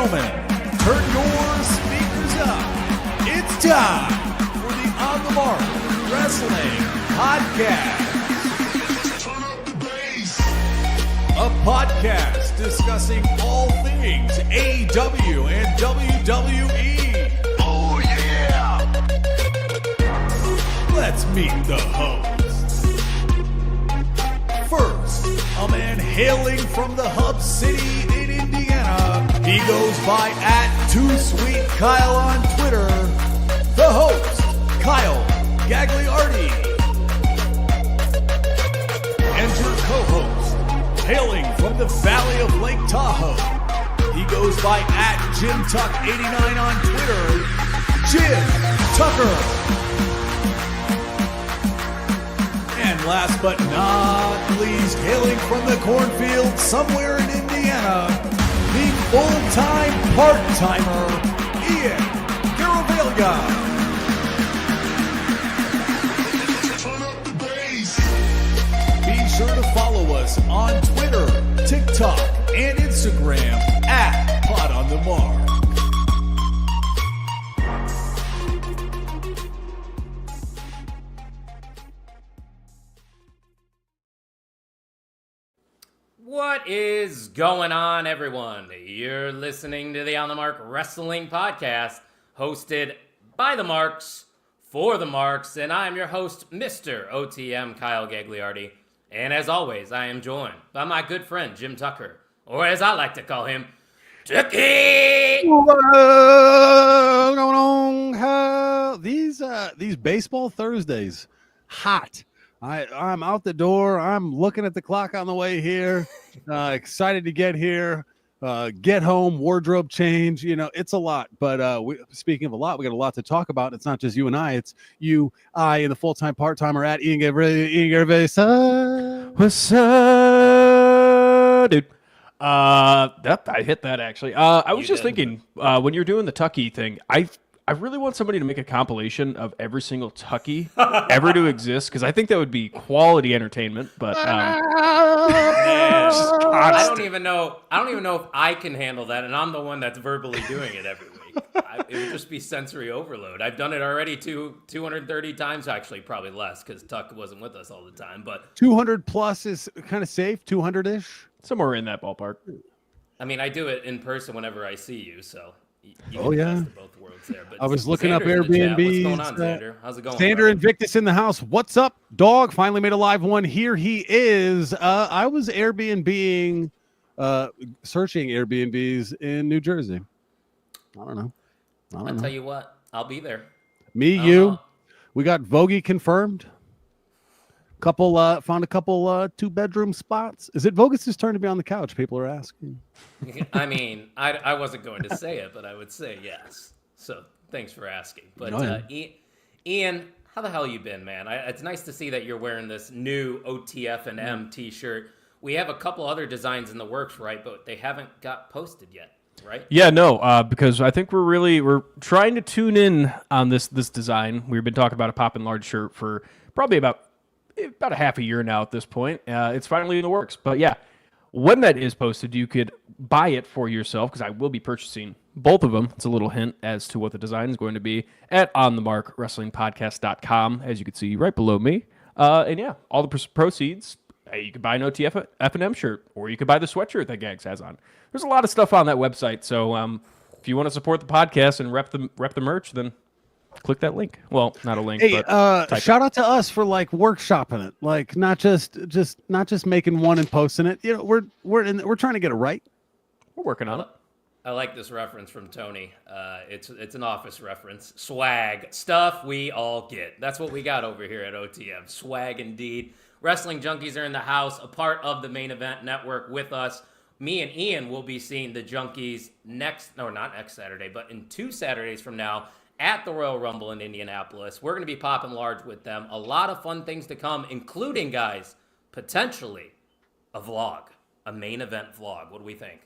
gentlemen, turn your speakers up. It's time for the On the Mark Wrestling Podcast. A podcast discussing all things AEW and WWE. Oh yeah! Let's meet the hosts. First, a man hailing from the Hub City in Indiana. He goes by @2SweetKyle on Twitter. The host, Kyle Gagliardi. And your co-host, hailing from the Valley of Lake Tahoe. He goes by @JimTuck89 on Twitter. Jim Tucker. And last but not least, hailing from the cornfield somewhere in Indiana, the full-time part-timer, Ian Garavaglia. Be sure to follow us on Twitter, TikTok, and Instagram @PodOnTheMark. What is going on, everyone? You're listening to the On the Mark Wrestling Podcast, hosted by the Marks, for the Marks, and I'm your host, Mr. OTM Kyle Gagliardi. And as always, I am joined by my good friend, Jim Tucker, or as I like to call him, Tucky! What's going on? These baseball Thursdays, hot. I'm out the door. I'm looking at the clock on the way here. Excited to get here. Get home, wardrobe change. You know, it's a lot. But speaking of a lot, we got a lot to talk about. It's not just you and I. It's you, I, and the full-time part-timer at Ian Garavaglia. What's up, dude? I hit that actually. I was just thinking when you're doing the Tucky thing, I really want somebody to make a compilation of every single Tucky ever to exist, because I think that would be quality entertainment. But I don't even know if I can handle that, and I'm the one that's verbally doing it every week. It would just be sensory overload. I've done it already 230 times, actually, probably less, because Tuck wasn't with us all the time. But 200 plus is kind of safe. 200-ish, somewhere in that ballpark. I mean, I do it in person whenever I see you, so. Oh yeah, both worlds there. But I was looking up Xander's Airbnb. What's going on, Xander? How's it going? Xander Invictus in the house. What's up, dog? Finally made a live one. Here he is. I was Airbnb-ing, searching Airbnbs in New Jersey. I don't know. I'll tell you what. I'll be there. Me, you. We got Vogie confirmed. Found a couple 2-bedroom spots. Is it Vogus' turn to be on the couch? People are asking. I mean, I wasn't going to say it, but I would say yes. So thanks for asking. But Ian, how the hell you been, man? It's nice to see that you're wearing this new OTF and M t-shirt. We have a couple other designs in the works, right? But they haven't got posted yet, right? Yeah, no, because I think we're trying to tune in on this design. We've been talking about a Poppin' Large shirt for probably about a half a year now at this point. It's finally in the works. But yeah, when that is posted, you could buy it for yourself, because I will be purchasing both of them. It's a little hint as to what the design is going to be at onthemarkwrestlingpodcast.com, as you can see right below me. And yeah, all the proceeds, you could buy an OTF F&M shirt, or you could buy the sweatshirt that Gags has on. There's a lot of stuff on that website. So if you want to support the podcast and rep the merch, then click that link. Well, not a link. Hey, but shout out to us for like workshopping it, like not just making one and posting it. You know, we're trying to get it right. We're working on it. I like this reference from Tony. It's an office reference. Swag. Stuff we all get. That's what we got over here at OTM. Swag indeed. Wrestling Junkies are in the house, a part of the Main Event Network with us. Me and Ian will be seeing the Junkies not next Saturday, but in 2 Saturdays from now at the Royal Rumble in Indianapolis. We're going to be popping large with them. A lot of fun things to come, including, guys, potentially a vlog, a main event vlog. What do we think?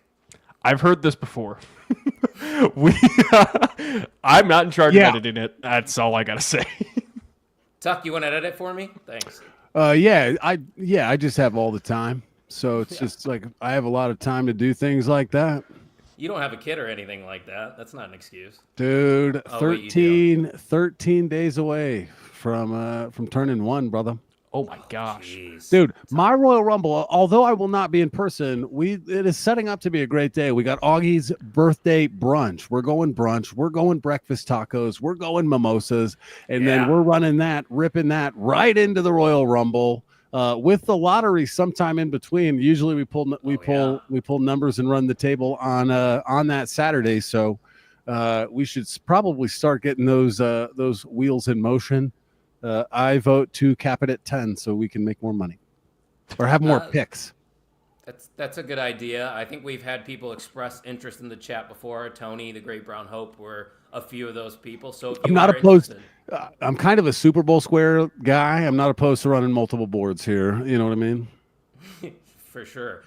I've heard this before. I'm not in charge of editing it. That's all I got to say. Tuck, you want to edit it for me? Thanks. I just have all the time. So it's just like I have a lot of time to do things like that. You don't have a kid or anything like that. That's not an excuse. Dude, Oh, wait, you 13 days away from turning 1, brother. Oh my gosh. Jeez. Dude, my Royal Rumble, although I will not be in person, it is setting up to be a great day. We got Augie's birthday brunch. We're going brunch. We're going breakfast tacos. We're going mimosas. And then we're ripping that right into the Royal Rumble. With the lottery sometime in between. Usually we pull numbers and run the table on that Saturday. So we should probably start getting those wheels in motion. I vote to cap it at 10 so we can make more money or have more picks. That's a good idea. I think we've had people express interest in the chat before. Tony, the Great Brown Hope, were a few of those people. So if I'm not opposed. I'm kind of a Super Bowl square guy. I'm not opposed to running multiple boards here. You know what I mean? For sure.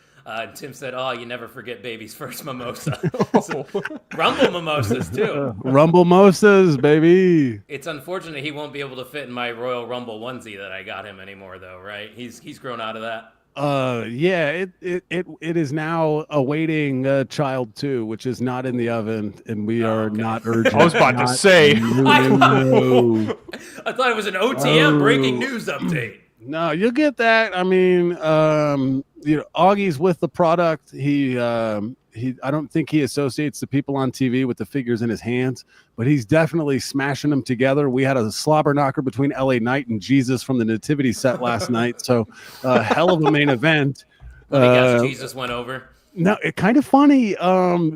Tim said, "Oh, you never forget baby's first mimosa." So, Rumble mimosas too. Rumble mimosas, baby. It's unfortunate he won't be able to fit in my Royal Rumble onesie that I got him anymore, though. Right? He's grown out of that. Yeah. It is now awaiting child 2, which is not in the oven, and we are not urgent. I was about to say. No. I thought it was an OTM breaking news update. No, you'll get that. I mean, Augie's with the product. I don't think he associates the people on TV with the figures in his hands, but he's definitely smashing them together. We had a slobber knocker between LA Knight and Jesus from the Nativity set last night. So hell of a main event. I guess Jesus went over. No, it kind of funny.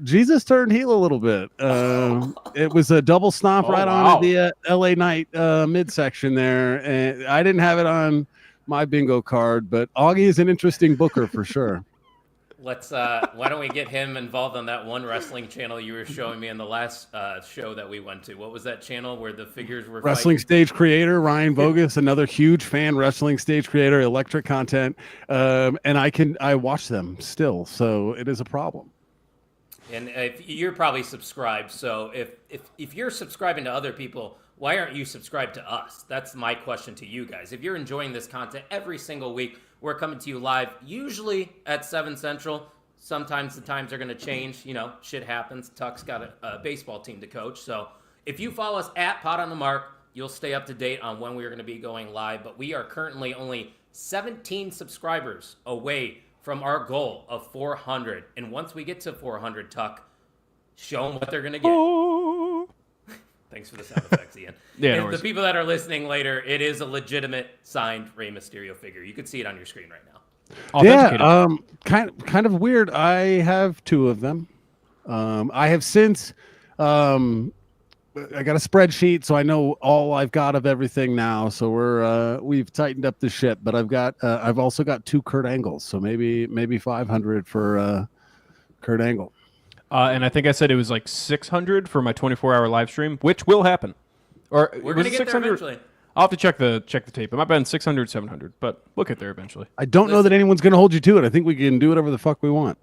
Jesus turned heel a little bit. It was a double stomp on the LA Knight midsection there. And I didn't have it on my bingo card, but Augie is an interesting booker for sure. Let's why don't we get him involved on that one wrestling channel you were showing me in the last show that we went to? What was that channel where the figures were Wrestling fighting? Stage creator Ryan Bogus, another huge fan, Wrestling Stage creator, electric content, and I watch them still, so it is a problem. And if you're probably subscribed, so if you're subscribing to other people, why aren't you subscribed to us? That's my question to you guys. If you're enjoying this content every single week, we're coming to you live, usually at 7 Central. Sometimes the times are going to change. You know, shit happens. Tuck's got a baseball team to coach. So if you follow us at Pot on the Mark, you'll stay up to date on when we're going to be going live. But we are currently only 17 subscribers away from our goal of 400. And once we get to 400, Tuck, show them what they're going to get. Thanks for the sound effects, Ian. Yeah, and the people that are listening later, it is a legitimate signed Rey Mysterio figure. You can see it on your screen right now. Yeah, kind of weird. I have 2 of them. I have since I got a spreadsheet, so I know all I've got of everything now. So we've tightened up the ship. But I've also got 2 Kurt Angles, so maybe 500 for Kurt Angle. And I think I said it was like 600 for my 24-hour live stream, which will happen. Or we're going to get there eventually. I'll have to check the tape. It might have been 600, 700, but we'll get there eventually. I don't know that anyone's going to hold you to it. I think we can do whatever the fuck we want.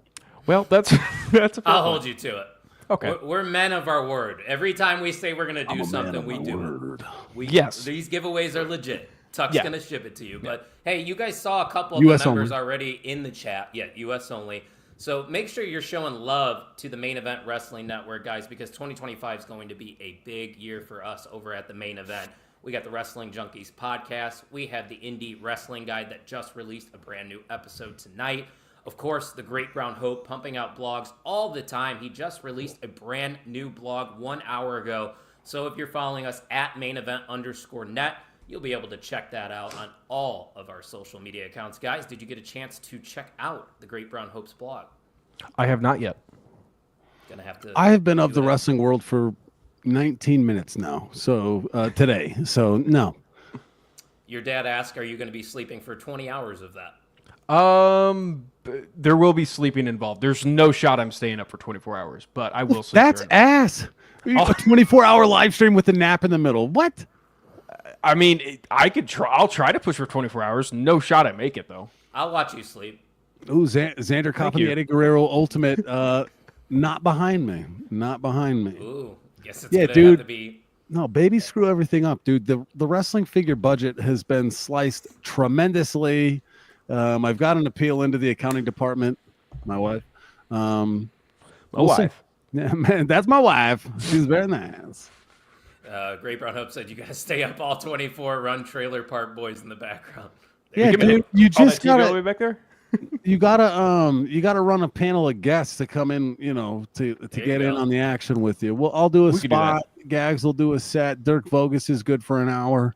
Well, that's a I'll hold you to it. Okay. We're men of our word. Every time we say we're going to do something, we do it. Yes. These giveaways are legit. Tuck's going to ship it to you. But, hey, you guys saw a couple of US the members only. already in the chat. Yeah, U.S. only. So make sure you're showing love to the Main Event Wrestling Network, guys, because 2025 is going to be a big year for us over at the Main Event. We got the Wrestling Junkies podcast. We have the Indie Wrestling Guide that just released a brand new episode tonight. Of course, the Great Brown Hope pumping out blogs all the time. He just released a brand new blog 1 hour ago. So if you're following us at mainevent_net, you'll be able to check that out on all of our social media accounts. Guys, did you get a chance to check out the Great Brown Hope's blog? I have not yet. Gonna have to. I have been of the wrestling world for 19 minutes now. So today. So no. Your dad asked, are you going to be sleeping for 20 hours of that? There will be sleeping involved. There's no shot I'm staying up for 24 hours, but I will sleep. That's ass. A 24-hour live stream with a nap in the middle. What? I mean, I could try. I'll try to push for 24 hours. No shot I make it, though. I'll watch you sleep. Ooh, Xander Coppin, Eddie Guerrero Ultimate. Not behind me. Not behind me. Ooh, guess it's dude. have to be. No, baby, screw everything up, dude. The wrestling figure budget has been sliced tremendously. I've got an appeal into the accounting department. My wife. Wife. Yeah, man, that's my wife. She's very nice. Great Brown Hope said you guys stay up all 24, run Trailer Park Boys in the background. Yeah, dude, you All that just TV all the gotta way back there. you gotta run a panel of guests to come in, to There you get in go. on the action with you. Well, I'll do a We could do that. spot. Gags will do a set. Dirk Vogus is good for an hour.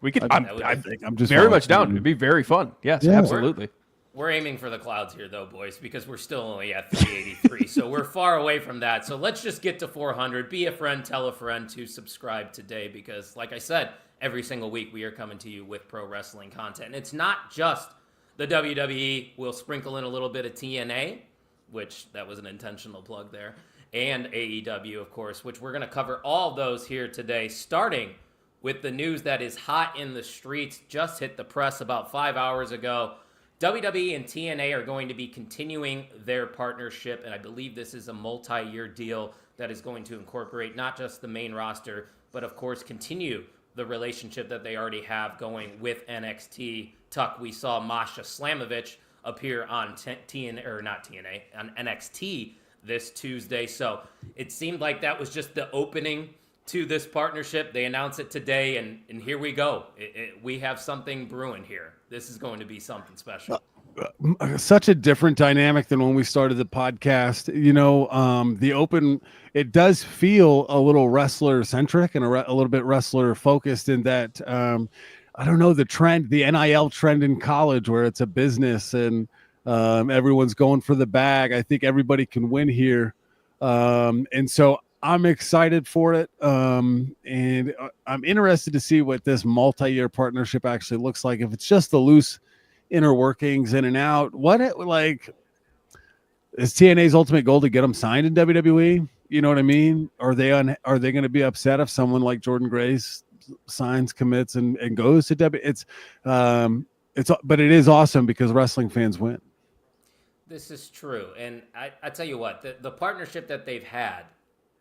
We could. I think I'm just very much down. volunteering. It'd be very fun. Yes, Yeah. absolutely. We're aiming for the clouds here, though, boys, because we're still only at 383. So we're far away from that. So let's just get to 400. Be a friend, tell a friend to subscribe today because, like I said, every single week we are coming to you with pro wrestling content. And it's not just the WWE. We'll sprinkle in a little bit of TNA, which that was an intentional plug there, and AEW, of course, which we're going to cover all those here today, starting with the news that is hot in the streets, just hit the press about 5 hours ago. WWE and TNA are going to be continuing their partnership, and I believe this is a multi-year deal that is going to incorporate not just the main roster, but of course continue the relationship that they already have going with NXT. Tuck, we saw Masha Slamovich appear on on NXT this Tuesday, so it seemed like that was just the opening to this partnership. They announced it today, and here we go. We have something brewing here. This is going to be something special. Such a different dynamic than when we started the podcast. The open, it does feel a little wrestler centric and a little bit wrestler focused in that, I don't know, the NIL trend in college where it's a business and everyone's going for the bag. I think everybody can win here. And so I'm excited for it. And I'm interested to see what this multi-year partnership actually looks like. If it's just the loose inner workings in and out, is TNA's ultimate goal to get them signed in WWE? You know what I mean? Are they going to be upset if someone like Jordan Grace signs, commits, and goes to WWE? But it is awesome because wrestling fans win. This is true. And I tell you what, the partnership that they've had,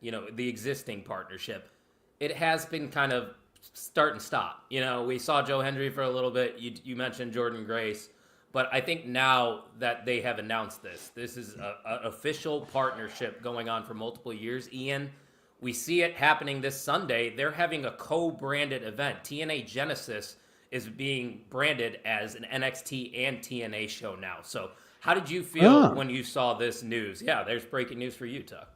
the existing partnership, it has been kind of start and stop. We saw Joe Hendry for a little bit. You mentioned Jordan Grace. But I think now that they have announced this is an official partnership going on for multiple years. Ian, we see it happening this Sunday. They're having a co-branded event. TNA Genesis is being branded as an NXT and TNA show now. So how did you feel when you saw this news? Yeah, there's breaking news for you, Tuck.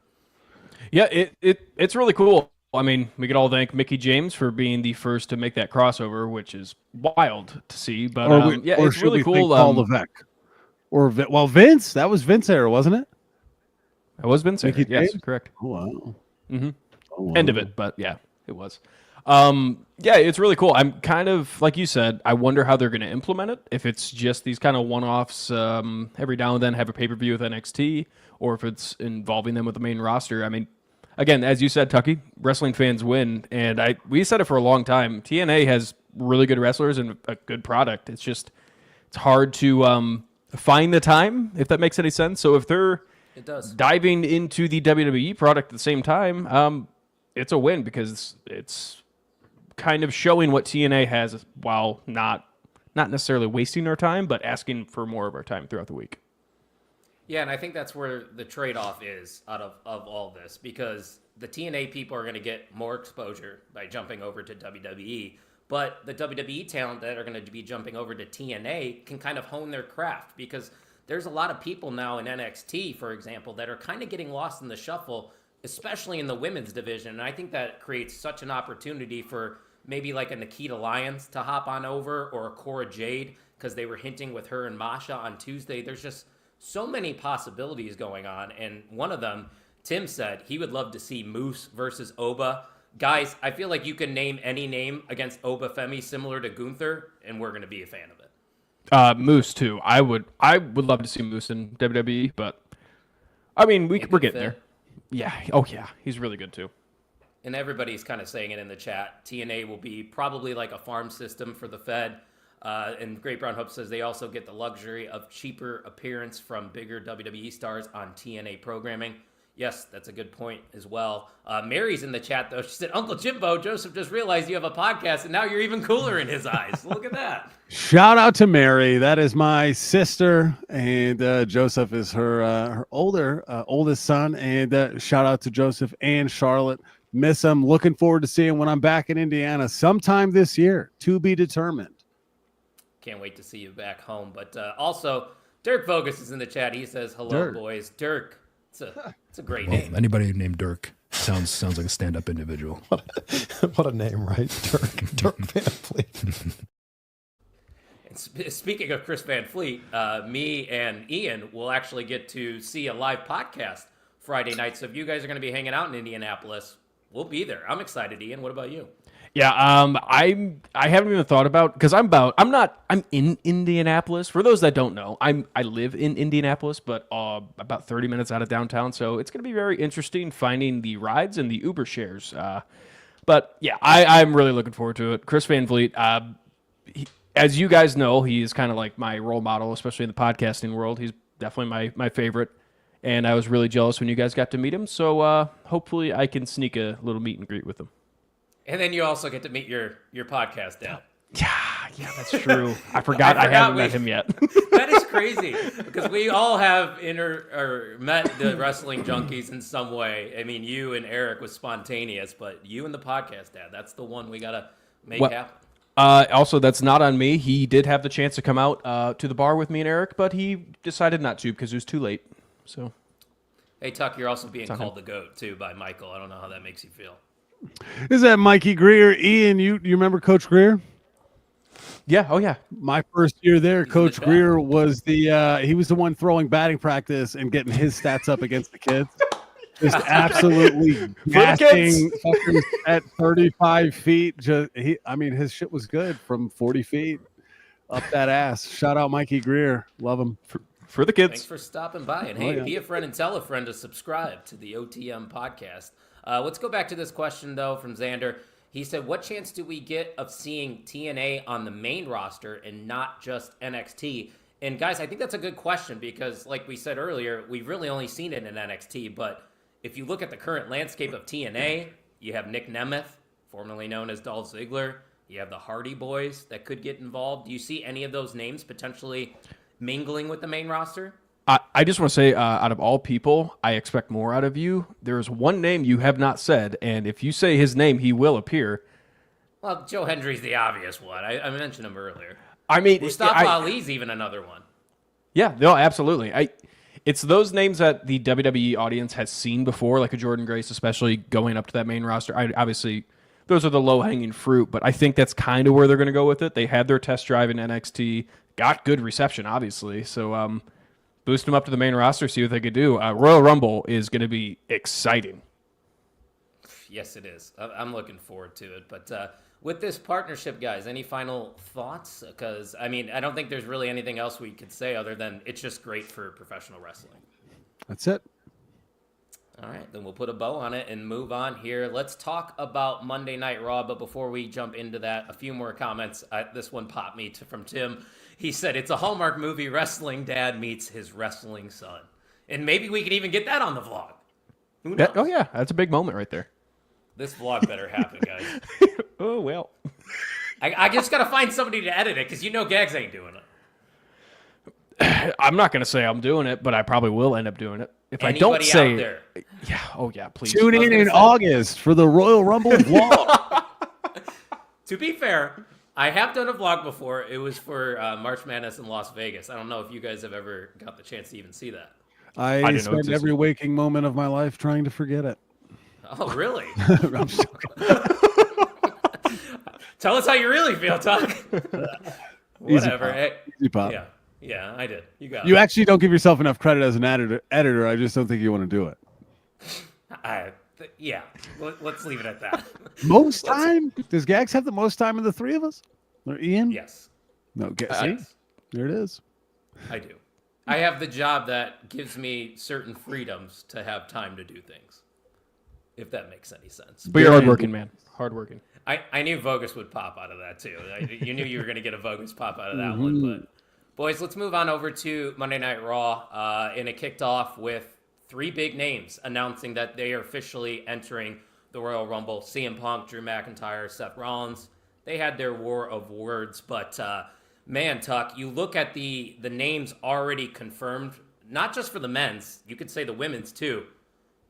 Yeah, it's really cool. I mean, we could all thank Mickey James for being the first to make that crossover, which is wild to see. But it's really cool. Paul Levesque Vince. That was Vince era, wasn't it? It was Vince era. Yes, correct. Oh, wow. Mm-hmm. Oh, wow. End of it, but yeah, it was. It's really cool. I'm kind of, like you said, I wonder how they're going to implement it. If it's just these kind of one-offs every now and then, have a pay-per-view with NXT, or if it's involving them with the main roster. I mean, again, as you said, Tucky, wrestling fans win. And we said it for a long time. TNA has really good wrestlers and a good product. It's hard to find the time, if that makes any sense. So if they're diving into the WWE product at the same time, it's a win because it's kind of showing what TNA has while not necessarily wasting our time, but asking for more of our time throughout the week. Yeah, and I think that's where the trade-off is out of all this, because the TNA people are going to get more exposure by jumping over to WWE, but the WWE talent that are going to be jumping over to TNA can kind of hone their craft, because there's a lot of people now in NXT, for example, that are kind of getting lost in the shuffle, especially in the women's division, and I think that creates such an opportunity for maybe like a Nikita Lyons to hop on over, or a Cora Jade, because they were hinting with her and Masha on Tuesday. There's just so many possibilities going on, and one of them, Tim said he would love to see Moose versus Oba. Guys, I feel like you can name any name against Oba Femi similar to Gunther, and we're going to be a fan of it. Moose too. I would love to see Moose in WWE, but I mean we're getting there. Yeah. Oh yeah, he's really good too. And everybody's kind of saying it in the chat. TNA will be probably like a farm system for the Fed. And Great Brown Hope says they also get the luxury of cheaper appearance from bigger WWE stars on TNA programming. Yes, that's a good point as well. Mary's in the chat, though. She said, Uncle Jimbo, Joseph just realized you have a podcast, and now you're even cooler in his eyes. Look at that. Shout out to Mary. That is my sister, and Joseph is her oldest son. And shout out to Joseph and Charlotte. Miss them. Looking forward to seeing when I'm back in Indiana sometime this year. To be determined. Can't wait to see you back home. But also, Dirk Vogus is in the chat. He says, hello, Dirk. Boys. Dirk. It's a great name. Anybody named Dirk sounds like a stand-up individual. What a name, right? Dirk Van Fleet. Speaking of Chris Van Fleet, me and Ian will actually get to see a live podcast Friday night. So if you guys are going to be hanging out in Indianapolis, we'll be there. I'm excited, Ian. What about you? Yeah, I haven't even thought about, because I'm in Indianapolis. For those that don't know, I live in Indianapolis, but about 30 minutes out of downtown. So it's going to be very interesting finding the rides and the Uber shares. But yeah, I'm really looking forward to it. Chris Van Vliet, as you guys know, he is kind of like my role model, especially in the podcasting world. He's definitely my favorite. And I was really jealous when you guys got to meet him. So hopefully I can sneak a little meet and greet with him. And then you also get to meet your podcast dad. Yeah, that's true. I forgot I haven't met him yet. That is crazy, because we all have met the wrestling junkies in some way. I mean, you and Eric was spontaneous, but you and the podcast dad, that's the one we got to make happen. Also, that's not on me. He did have the chance to come out to the bar with me and Eric, but he decided not to because it was too late. So, hey, Tuck, you're also being called the GOAT, too, by Michael. I don't know how that makes you feel. Is that Mikey Greer? Ian, you remember Coach Greer? Yeah. Oh, yeah. My first year there, Coach Greer was he was the one throwing batting practice and getting his stats up against the kids. Just absolutely gassing fuckers at 35 feet. His shit was good from 40 feet up that ass. Shout out Mikey Greer. Love him. For the kids. Thanks for stopping by. And hey, be a friend and tell a friend to subscribe to the OTM podcast. Let's go back to this question, though, from Xander. He said, what chance do we get of seeing TNA on the main roster and not just NXT? And, guys, I think that's a good question because, like we said earlier, we've really only seen it in NXT. But if you look at the current landscape of TNA, you have Nick Nemeth, formerly known as Dolph Ziggler. You have the Hardy Boys that could get involved. Do you see any of those names potentially mingling with the main roster? I just want to say, out of all people, I expect more out of you. There is one name you have not said, and if you say his name, he will appear. Well, Joe Hendry's the obvious one. I mentioned him earlier. I mean, Mustafa Ali's even another one. Yeah, no, absolutely. It's those names that the WWE audience has seen before, like a Jordan Grace, especially going up to that main roster. Obviously, those are the low-hanging fruit, but I think that's kind of where they're going to go with it. They had their test drive in NXT, got good reception, obviously, so boost them up to the main roster, see what they could do. Royal Rumble is going to be exciting. Yes, it is. I'm looking forward to it. But with this partnership, guys, any final thoughts? Because, I mean, I don't think there's really anything else we could say other than it's just great for professional wrestling. That's it. All right, then we'll put a bow on it and move on here. Let's talk about Monday Night Raw. But before we jump into that, a few more comments. This one popped me from Tim. He said, it's a Hallmark movie, wrestling dad meets his wrestling son. And maybe we could even get that on the vlog. Who knows? Oh, yeah, that's a big moment right there. This vlog better happen, guys. Oh, well. I just got to find somebody to edit it because you know Gags ain't doing it. I'm not going to say I'm doing it, but I probably will end up doing it. If Anybody I don't say out there? Yeah, oh, yeah, please. Tune in August for the Royal Rumble vlog. To be fair, I have done a vlog before. It was for March Madness in Las Vegas. I don't know if you guys have ever got the chance to even see that. I spend every waking moment of my life trying to forget it. Oh, really? I'm so Tell us how you really feel, Tuck. Whatever. Easy pop. Yeah, I did. You got it. You actually don't give yourself enough credit as an editor. I just don't think you want to do it. Yeah, let's leave it at that. Most time? Does Gags have the most time of the three of us? Or Ian? Yes. No, see? Yes. There it is. I do. I have the job that gives me certain freedoms to have time to do things, if that makes any sense. But you're hardworking, man. Hardworking. I knew Vogus would pop out of that, too. You knew you were going to get a Vogus pop out of that one. But, boys, let's move on over to Monday Night Raw. And it kicked off with 3 big names announcing that they are officially entering the Royal Rumble. CM Punk, Drew McIntyre, Seth Rollins. They had their war of words, but man, Tuck, you look at the names already confirmed, not just for the men's, you could say the women's too.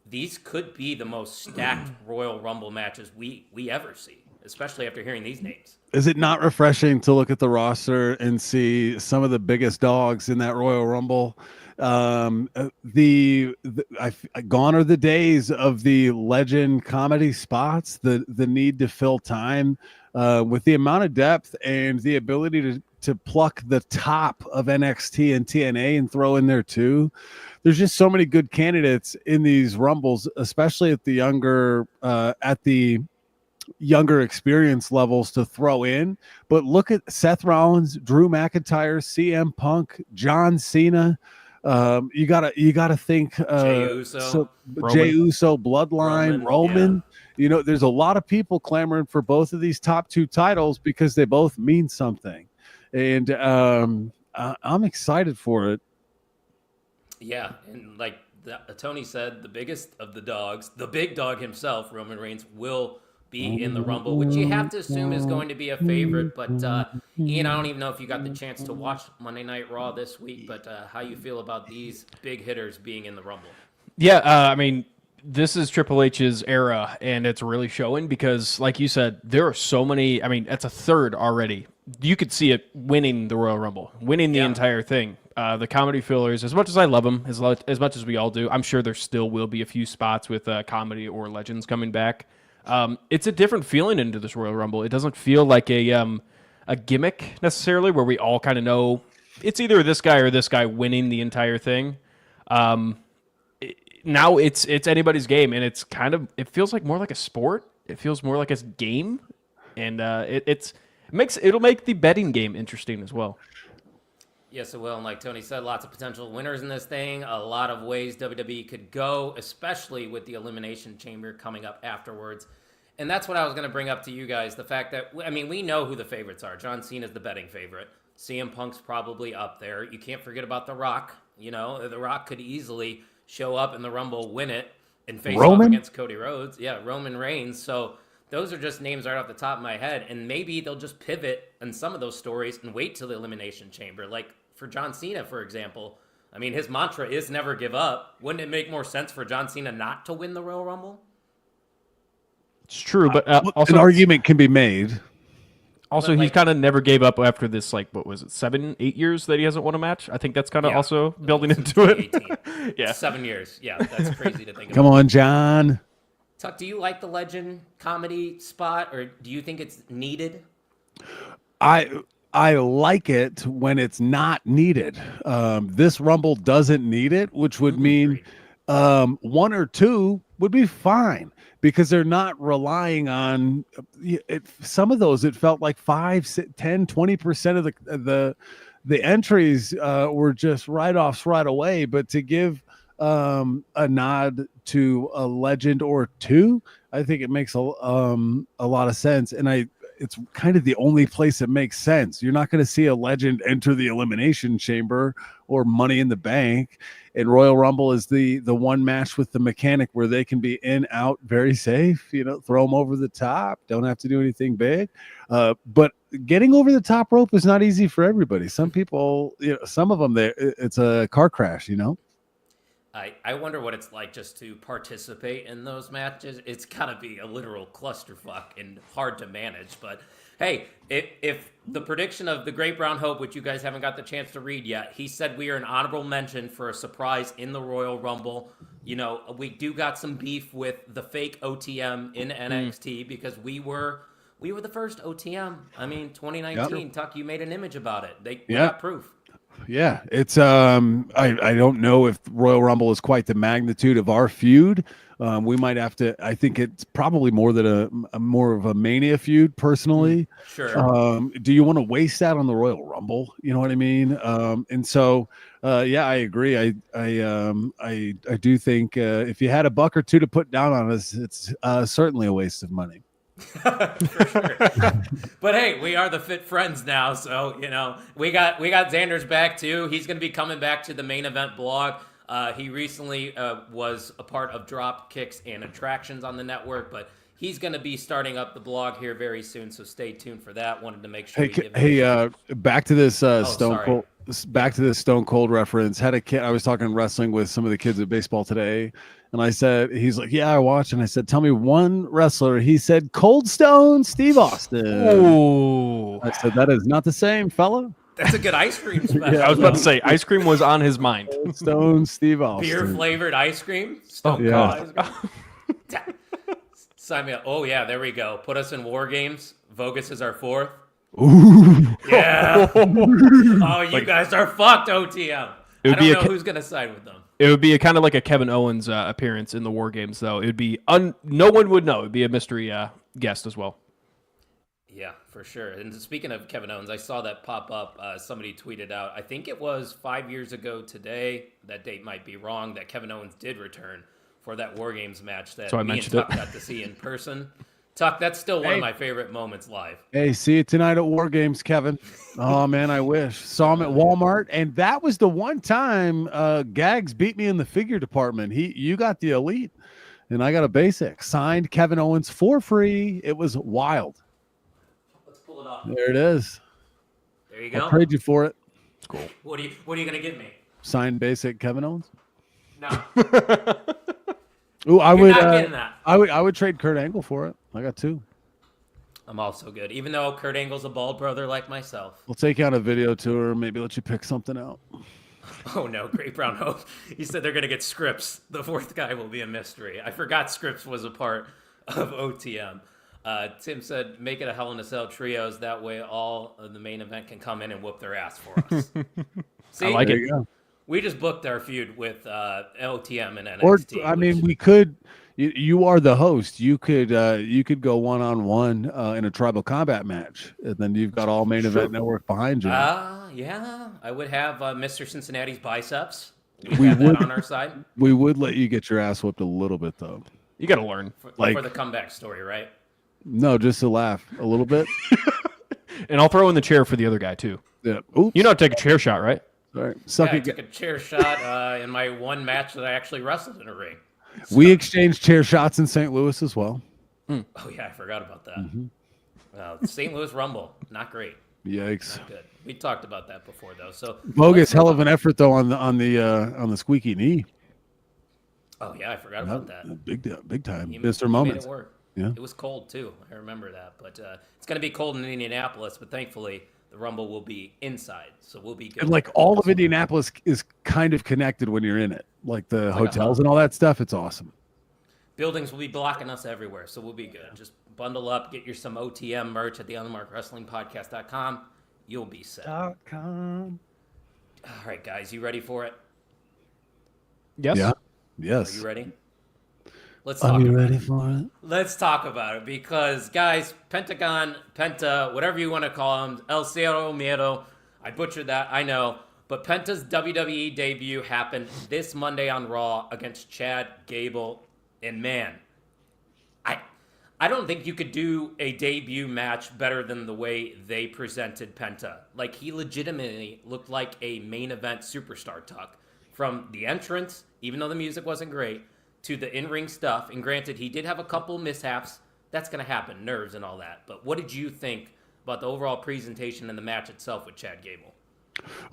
These could be the most stacked Royal Rumble matches we ever see, especially after hearing these names. Is it not refreshing to look at the roster and see some of the biggest dogs in that Royal Rumble? Gone are the days of the legend comedy spots, the need to fill time with the amount of depth and the ability to pluck the top of NXT and TNA and throw in there too. There's just so many good candidates in these Rumbles, especially at the younger experience levels to throw in. But look at Seth Rollins, Drew McIntyre, CM Punk, John Cena. You gotta think Jey Uso, Jey Uso, Bloodline, Roman. Yeah. There's a lot of people clamoring for both of these top 2 titles because they both mean something, and I'm excited for it. Yeah, and like Tony said, the biggest of the dogs, the big dog himself, Roman Reigns, will be in the Rumble, which you have to assume is going to be a favorite. But Ian, I don't even know if you got the chance to watch Monday Night Raw this week, but how you feel about these big hitters being in the Rumble? Yeah, I mean, this is Triple H's era, and it's really showing because, like you said, there are so many. I mean, that's a third already. You could see it winning the Royal Rumble, winning the entire thing. The comedy fillers, as much as I love them, as much as we all do, I'm sure there still will be a few spots with comedy or legends coming back. It's a different feeling into this Royal Rumble. It doesn't feel like a gimmick necessarily, where we all kind of know it's either this guy or this guy winning the entire thing. Now it's anybody's game, and it feels like more like a sport. It feels more like a game, and it'll make the betting game interesting as well. Yes, it will. And like Tony said, lots of potential winners in this thing. A lot of ways WWE could go, especially with the Elimination Chamber coming up afterwards. And that's what I was going to bring up to you guys. The fact that, I mean, we know who the favorites are. John Cena's the betting favorite. CM Punk's probably up there. You can't forget about The Rock. The Rock could easily show up in the Rumble, win it, and face off against Cody Rhodes. Yeah, Roman Reigns. So those are just names right off the top of my head. And maybe they'll just pivot in some of those stories and wait till the Elimination Chamber. Like for John Cena, for example, I mean, his mantra is never give up. Wouldn't it make more sense for John Cena not to win the Royal Rumble? It's true, but also an argument can be made. Also, he kind of never gave up after this, like, what was it, 7-8 years that he hasn't won a match? I think that's kind of also building into it. Yeah. 7 years. Yeah, that's crazy to think about. Come on, John. Tuck, do you like the legend comedy spot, or do you think it's needed? I like it when it's not needed. This Rumble doesn't need it, which would mean 1 or 2 would be fine because they're not relying on it. Some of those, it felt like 5, 10, 20% of the entries were just write-offs right away. But to give a nod to a legend or 2, I think it makes a lot of sense. And it's kind of the only place that makes sense. You're not going to see a legend enter the Elimination Chamber or Money in the Bank. And Royal Rumble is the one match with the mechanic where they can be in, out, very safe, throw them over the top. Don't have to do anything big. But getting over the top rope is not easy for everybody. Some people, some of them, it's a car crash, I wonder what it's like just to participate in those matches. It's got to be a literal clusterfuck and hard to manage. But hey, if the prediction of the Great Brown Hope, which you guys haven't got the chance to read yet, he said we are an honorable mention for a surprise in the Royal Rumble. We do got some beef with the fake OTM in NXT because we were the first OTM. I mean, 2019, yep. Tuck, you made an image about it. They got proof. Yeah, it's I don't know if Royal Rumble is quite the magnitude of our feud. We might have to. I think it's probably more than more of a Mania feud, personally. Sure. Do you want to waste that on the Royal Rumble? You know what I mean? And so, yeah, I agree. I do think if you had $1 or $2 to put down on us, it's certainly a waste of money. For sure. But hey, we are the Fit Friends now, so we got Xander's back too. He's going to be coming back to the main event blog. He recently was a part of Drop Kicks and Attractions on the network, but he's going to be starting up the blog here very soon, so stay tuned for that. Wanted to make sure. Back to this Stone sorry. Cold. Back to this Stone Cold reference. Had a kid. I was talking wrestling with some of the kids at baseball today, and I said, he's like, "Yeah, I watched." And I said, "Tell me one wrestler." He said, "Cold Stone Steve Austin." Oh, I said, "That is not the same, fella." That's a good ice cream special. yeah, I was about to say ice cream was on his mind. Cold Stone Steve Austin. Beer flavored ice cream. Stone yeah. Cold ice cream. Sign me up. Oh yeah, there we go. Put us in War Games. Vogus is our fourth. Ooh. Yeah. Oh, you guys are fucked, OTM. I don't know who's gonna side with them. It would be a kind of like a Kevin Owens appearance in the War Games, though. It would be no one would know. It'd be a mystery guest as well. Yeah, for sure. And speaking of Kevin Owens, I saw that pop up. Somebody tweeted out, I think it was 5 years ago today. That date might be wrong. That Kevin Owens did return for that War Games match that So I me and mentioned Tuck it. got to see in person. Tuck, that's still one of my favorite moments live. Hey, see you tonight at War Games, Kevin. Oh man, I wish. Saw him at Walmart, and that was the one time Gags beat me in the figure department. You got the elite, and I got a basic. Signed Kevin Owens for free. It was wild. Let's pull it off. There it is. There you go. I'll trade you for it. It's cool. What are you gonna give me? Signed basic Kevin Owens. No. Ooh, I You're would. not getting that. I would trade Kurt Angle for it. I got two. I'm also good. Even though Kurt Angle's a bald brother like myself. We'll take you on a video tour. Maybe let you pick something out. Oh no, Great Brown Hope. He said they're gonna get Scripps. The fourth guy will be a mystery. I forgot Scripps was a part of OTM. Tim said, make it a Hell in a Cell trios. That way all of the main event can come in and whoop their ass for us. See, I like There it. you go. we just booked our feud with OTM and NXT. Or I mean, we could. You are the host. You could go one-on-one in a tribal combat match, and then you've got all main event network behind you. Yeah, I would have Mr. Cincinnati's biceps. We Have would- that on our side We would let you get your ass whipped a little bit, though. You got to learn. for the comeback story, right? No, just to laugh a little bit. And I'll throw in the chair for the other guy, too. Yeah. Oops. You know how to take a chair shot, right? Sorry. Suck Yeah, I it. took a chair shot in my one match that I actually wrestled in a ring. We exchanged chair shots in St. Louis as well. Oh yeah, I forgot about that. St. Louis Rumble, not great, Yikes. not good. We talked about that before though. So Bogus. Hell of an effort though on the squeaky knee. Oh yeah, I forgot about that. Big time. You Mr. made Moments. it work. Yeah. It was cold too. I remember that. But it's going to be cold in Indianapolis. But thankfully, the Rumble will be inside, so we'll be good. And like all of Indianapolis is kind of connected when you're in it. Like the hotels and all that stuff. It's awesome. Buildings will be blocking us everywhere, so we'll be good. Just bundle up, get your some OTM merch at the unmarkedwrestlingpodcast.com. You'll be set. All right, guys, you ready for it? Yes. Yeah. Are Yes. you ready? Let's talk about ready it. for it? Let's talk about it because, guys, Penta, whatever you want to call him, El Cero Miedo, I butchered that, I know. But Penta's WWE debut happened this Monday on Raw against Chad Gable. And man, I don't think you could do a debut match better than the way they presented Penta. Like, he legitimately looked like a main event superstar, Tuck. From the entrance, even though the music wasn't great, to the in-ring stuff. And granted, he did have a couple mishaps. That's going to happen, nerves and all that. But what did you think about the overall presentation and the match itself with Chad Gable?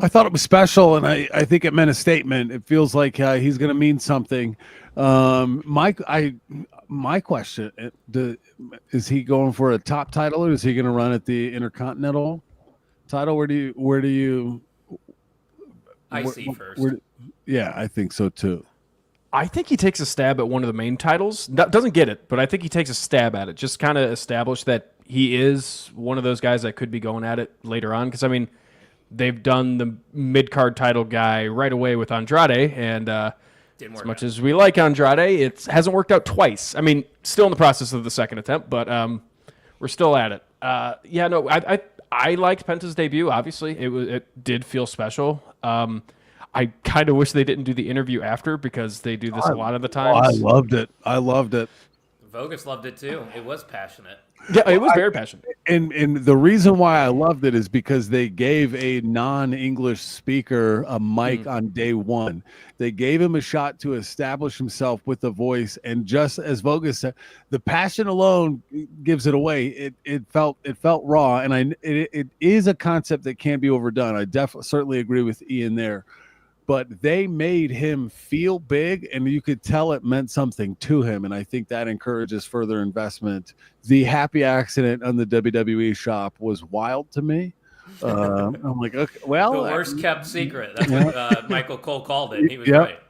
I thought it was special, and I think it meant a statement. It feels like he's going to mean something. My question: is he going for a top title, or is he going to run at the Intercontinental title? Where do you? IC first. Yeah, I think so too. I think he takes a stab at one of the main titles. Doesn't get it, but I think he takes a stab at it. Just kind of establish that he is one of those guys that could be going at it later on. Because, I mean, they've done the mid-card title guy right away with Andrade, and as much as we like Andrade, it hasn't worked out twice. I mean, still in the process of the second attempt, but we're still at it. I liked Penta's debut. Obviously, it did feel special. I kind of wish they didn't do the interview after because they do this a lot of the times. I loved it. Vogus loved it too. It was passionate. Yeah, it was very passionate. And the reason why I loved it is because they gave a non-English speaker a mic on day one. They gave him a shot to establish himself with the voice, and just as Vogus said, the passion alone gives it away. It felt raw, and it is a concept that can't be overdone. I certainly agree with Ian there. But they made him feel big, and you could tell it meant something to him. And I think that encourages further investment. The happy accident on the WWE shop was wild to me. I'm like, okay, well, The worst kept secret. That's what Michael Cole called it. He was Yep. right.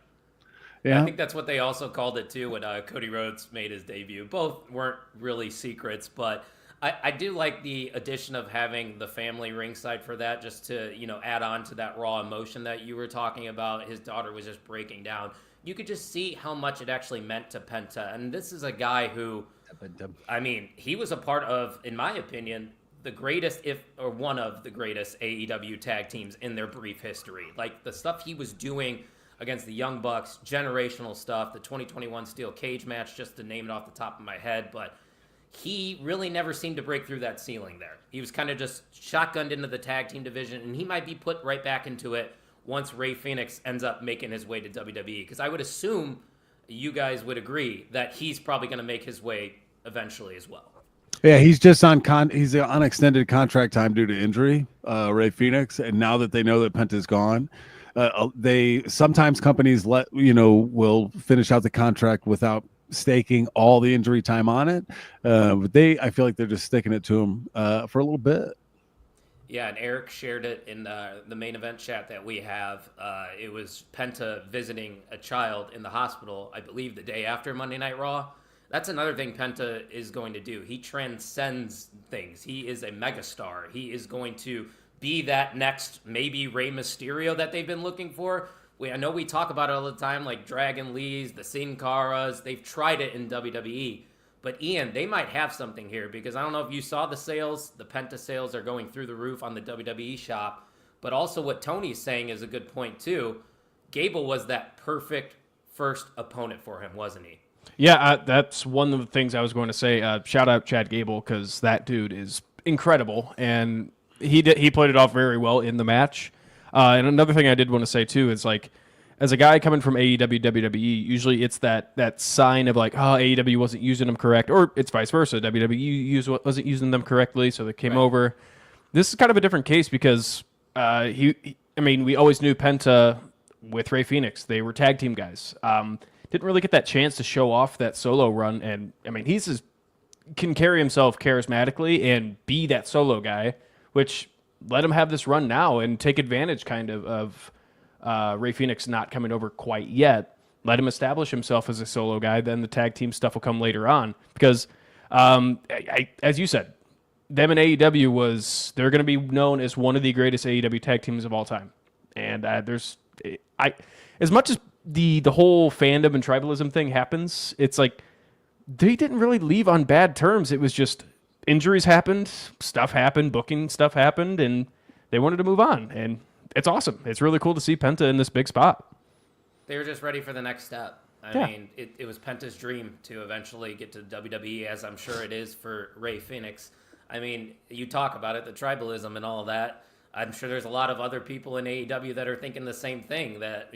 Yeah. I think that's what they also called it too when Cody Rhodes made his debut. Both weren't really secrets, but I do like the addition of having the family ringside for that, just to, add on to that raw emotion that you were talking about. His daughter was just breaking down. You could just see how much it actually meant to Penta. And this is a guy who, he was a part of, in my opinion, the greatest, or one of the greatest AEW tag teams in their brief history. Like the stuff he was doing against the Young Bucks, generational stuff, the 2021 Steel Cage match, just to name it off the top of my head, but he really never seemed to break through that ceiling there. He was kind of just shotgunned into the tag team division, and he might be put right back into it once Rey Fenix ends up making his way to WWE. Because I would assume you guys would agree that he's probably going to make his way eventually as well. Yeah, he's just he's on extended contract time due to injury, Rey Fenix, and now that they know that Penta's gone, they sometimes companies will finish out the contract without staking all the injury time on it, but I feel like they're just sticking it to him for a little bit. Yeah, and Eric shared it in the main event chat that we have. It was Penta visiting a child in the hospital, I believe, the day after Monday Night Raw. That's another thing Penta is going to do. He transcends things. He is a megastar. He is going to be that next maybe Rey Mysterio that they've been looking for. I know we talk about it all the time, like Dragon Lee's, the Sin Caras. They've tried it in WWE. But Ian, they might have something here, because I don't know if you saw the sales. The Penta sales are going through the roof on the WWE shop. But also what Tony's saying is a good point too. Gable was that perfect first opponent for him, wasn't he? Yeah, that's one of the things I was going to say. Shout out Chad Gable, because that dude is incredible, and he played it off very well in the match. And another thing I did want to say too is, like, as a guy coming from AEW, WWE, usually it's that sign of like, oh, AEW wasn't using them correct, or it's vice versa. WWE wasn't using them correctly, so they came over. This is kind of a different case because we always knew Penta with Rey Fenix. They were tag team guys. Didn't really get that chance to show off that solo run, and can carry himself charismatically and be that solo guy, which let him have this run now and take advantage kind of Rey Fenix not coming over quite yet. Let him establish himself as a solo guy. Then the tag team stuff will come later on. Because, as you said, them and AEW they're going to be known as one of the greatest AEW tag teams of all time. And as much as the whole fandom and tribalism thing happens, it's like they didn't really leave on bad terms. It was just injuries happened, stuff happened, booking stuff happened, and they wanted to move on. And it's awesome. It's really cool to see Penta in this big spot. They were just ready for the next step. It was Penta's dream to eventually get to WWE, as I'm sure it is for Rey Fenix. You talk about it, the tribalism and all of that. I'm sure there's a lot of other people in AEW that are thinking the same thing, that,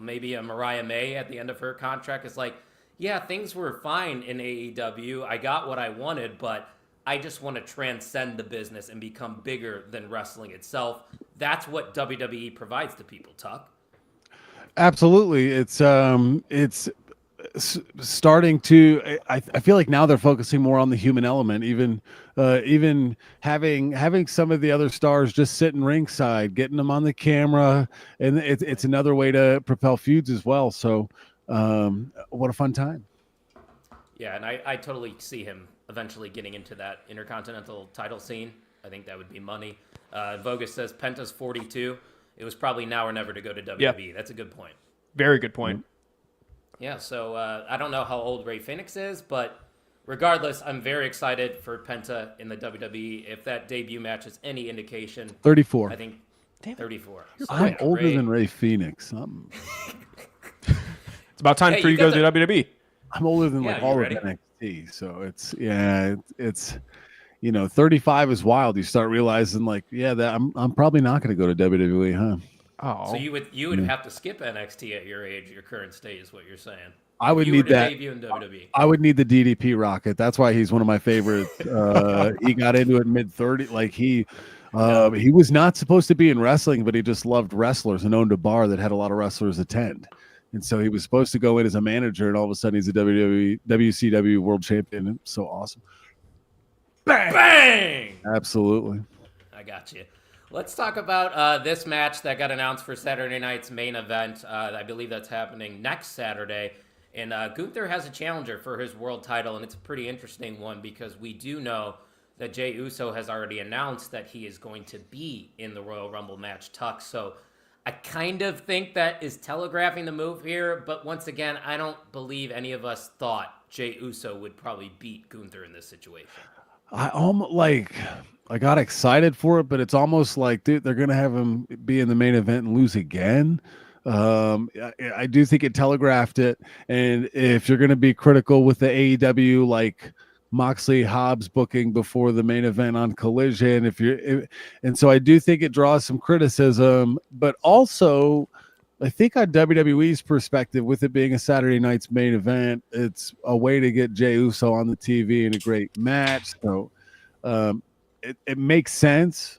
maybe a Mariah May at the end of her contract is like, yeah, things were fine in AEW. I got what I wanted, but I just want to transcend the business and become bigger than wrestling itself. That's what WWE provides to people, Tuck. Absolutely. It's starting to, I feel like now they're focusing more on the human element, even having some of the other stars just sitting ringside, getting them on the camera, and it's another way to propel feuds as well. So what a fun time. Yeah, and I totally see him eventually getting into that Intercontinental title scene. I think that would be money. Vogus says Penta's 42. It was probably now or never to go to WWE. Yeah. That's a good point. Very good point. Mm-hmm. Yeah, so I don't know how old Rey Fenix is, but regardless, I'm very excited for Penta in the WWE. If that debut match is any indication, 34. I think 34. I'm older than Rey Fenix. It's about time for you to go to WWE. I'm older than all of Fenix. T. So it's 35 is wild. You start realizing that I'm probably not going to go to WWE, huh? So Oh, you would have to skip NXT at your age, your current state, is what you're saying. I If would you were need to that. debut in WWE. I would need the DDP rocket. That's why he's one of my favorites. He got into it mid-30. He was not supposed to be in wrestling, but he just loved wrestlers and owned a bar that had a lot of wrestlers attend. And so he was supposed to go in as a manager, and all of a sudden he's a WWE, WCW world champion. It's so awesome. Bang! Absolutely. I got you. Let's talk about this match that got announced for Saturday night's main event. I believe that's happening next Saturday. And Gunther has a challenger for his world title, and it's a pretty interesting one because we do know that Jey Uso has already announced that he is going to be in the Royal Rumble match Tuck. So I kind of think that is telegraphing the move here. But once again, I don't believe any of us thought Jey Uso would probably beat Gunther in this situation. I got excited for it, but it's almost like, dude, they're gonna have him be in the main event and lose again. I do think it telegraphed it, and if you're gonna be critical with the AEW Moxley Hobbs booking before the main event on Collision, and so I do think it draws some criticism, but also I think on WWE's perspective, with it being a Saturday night's main event, it's a way to get Jey Uso on the TV in a great match. So it makes sense,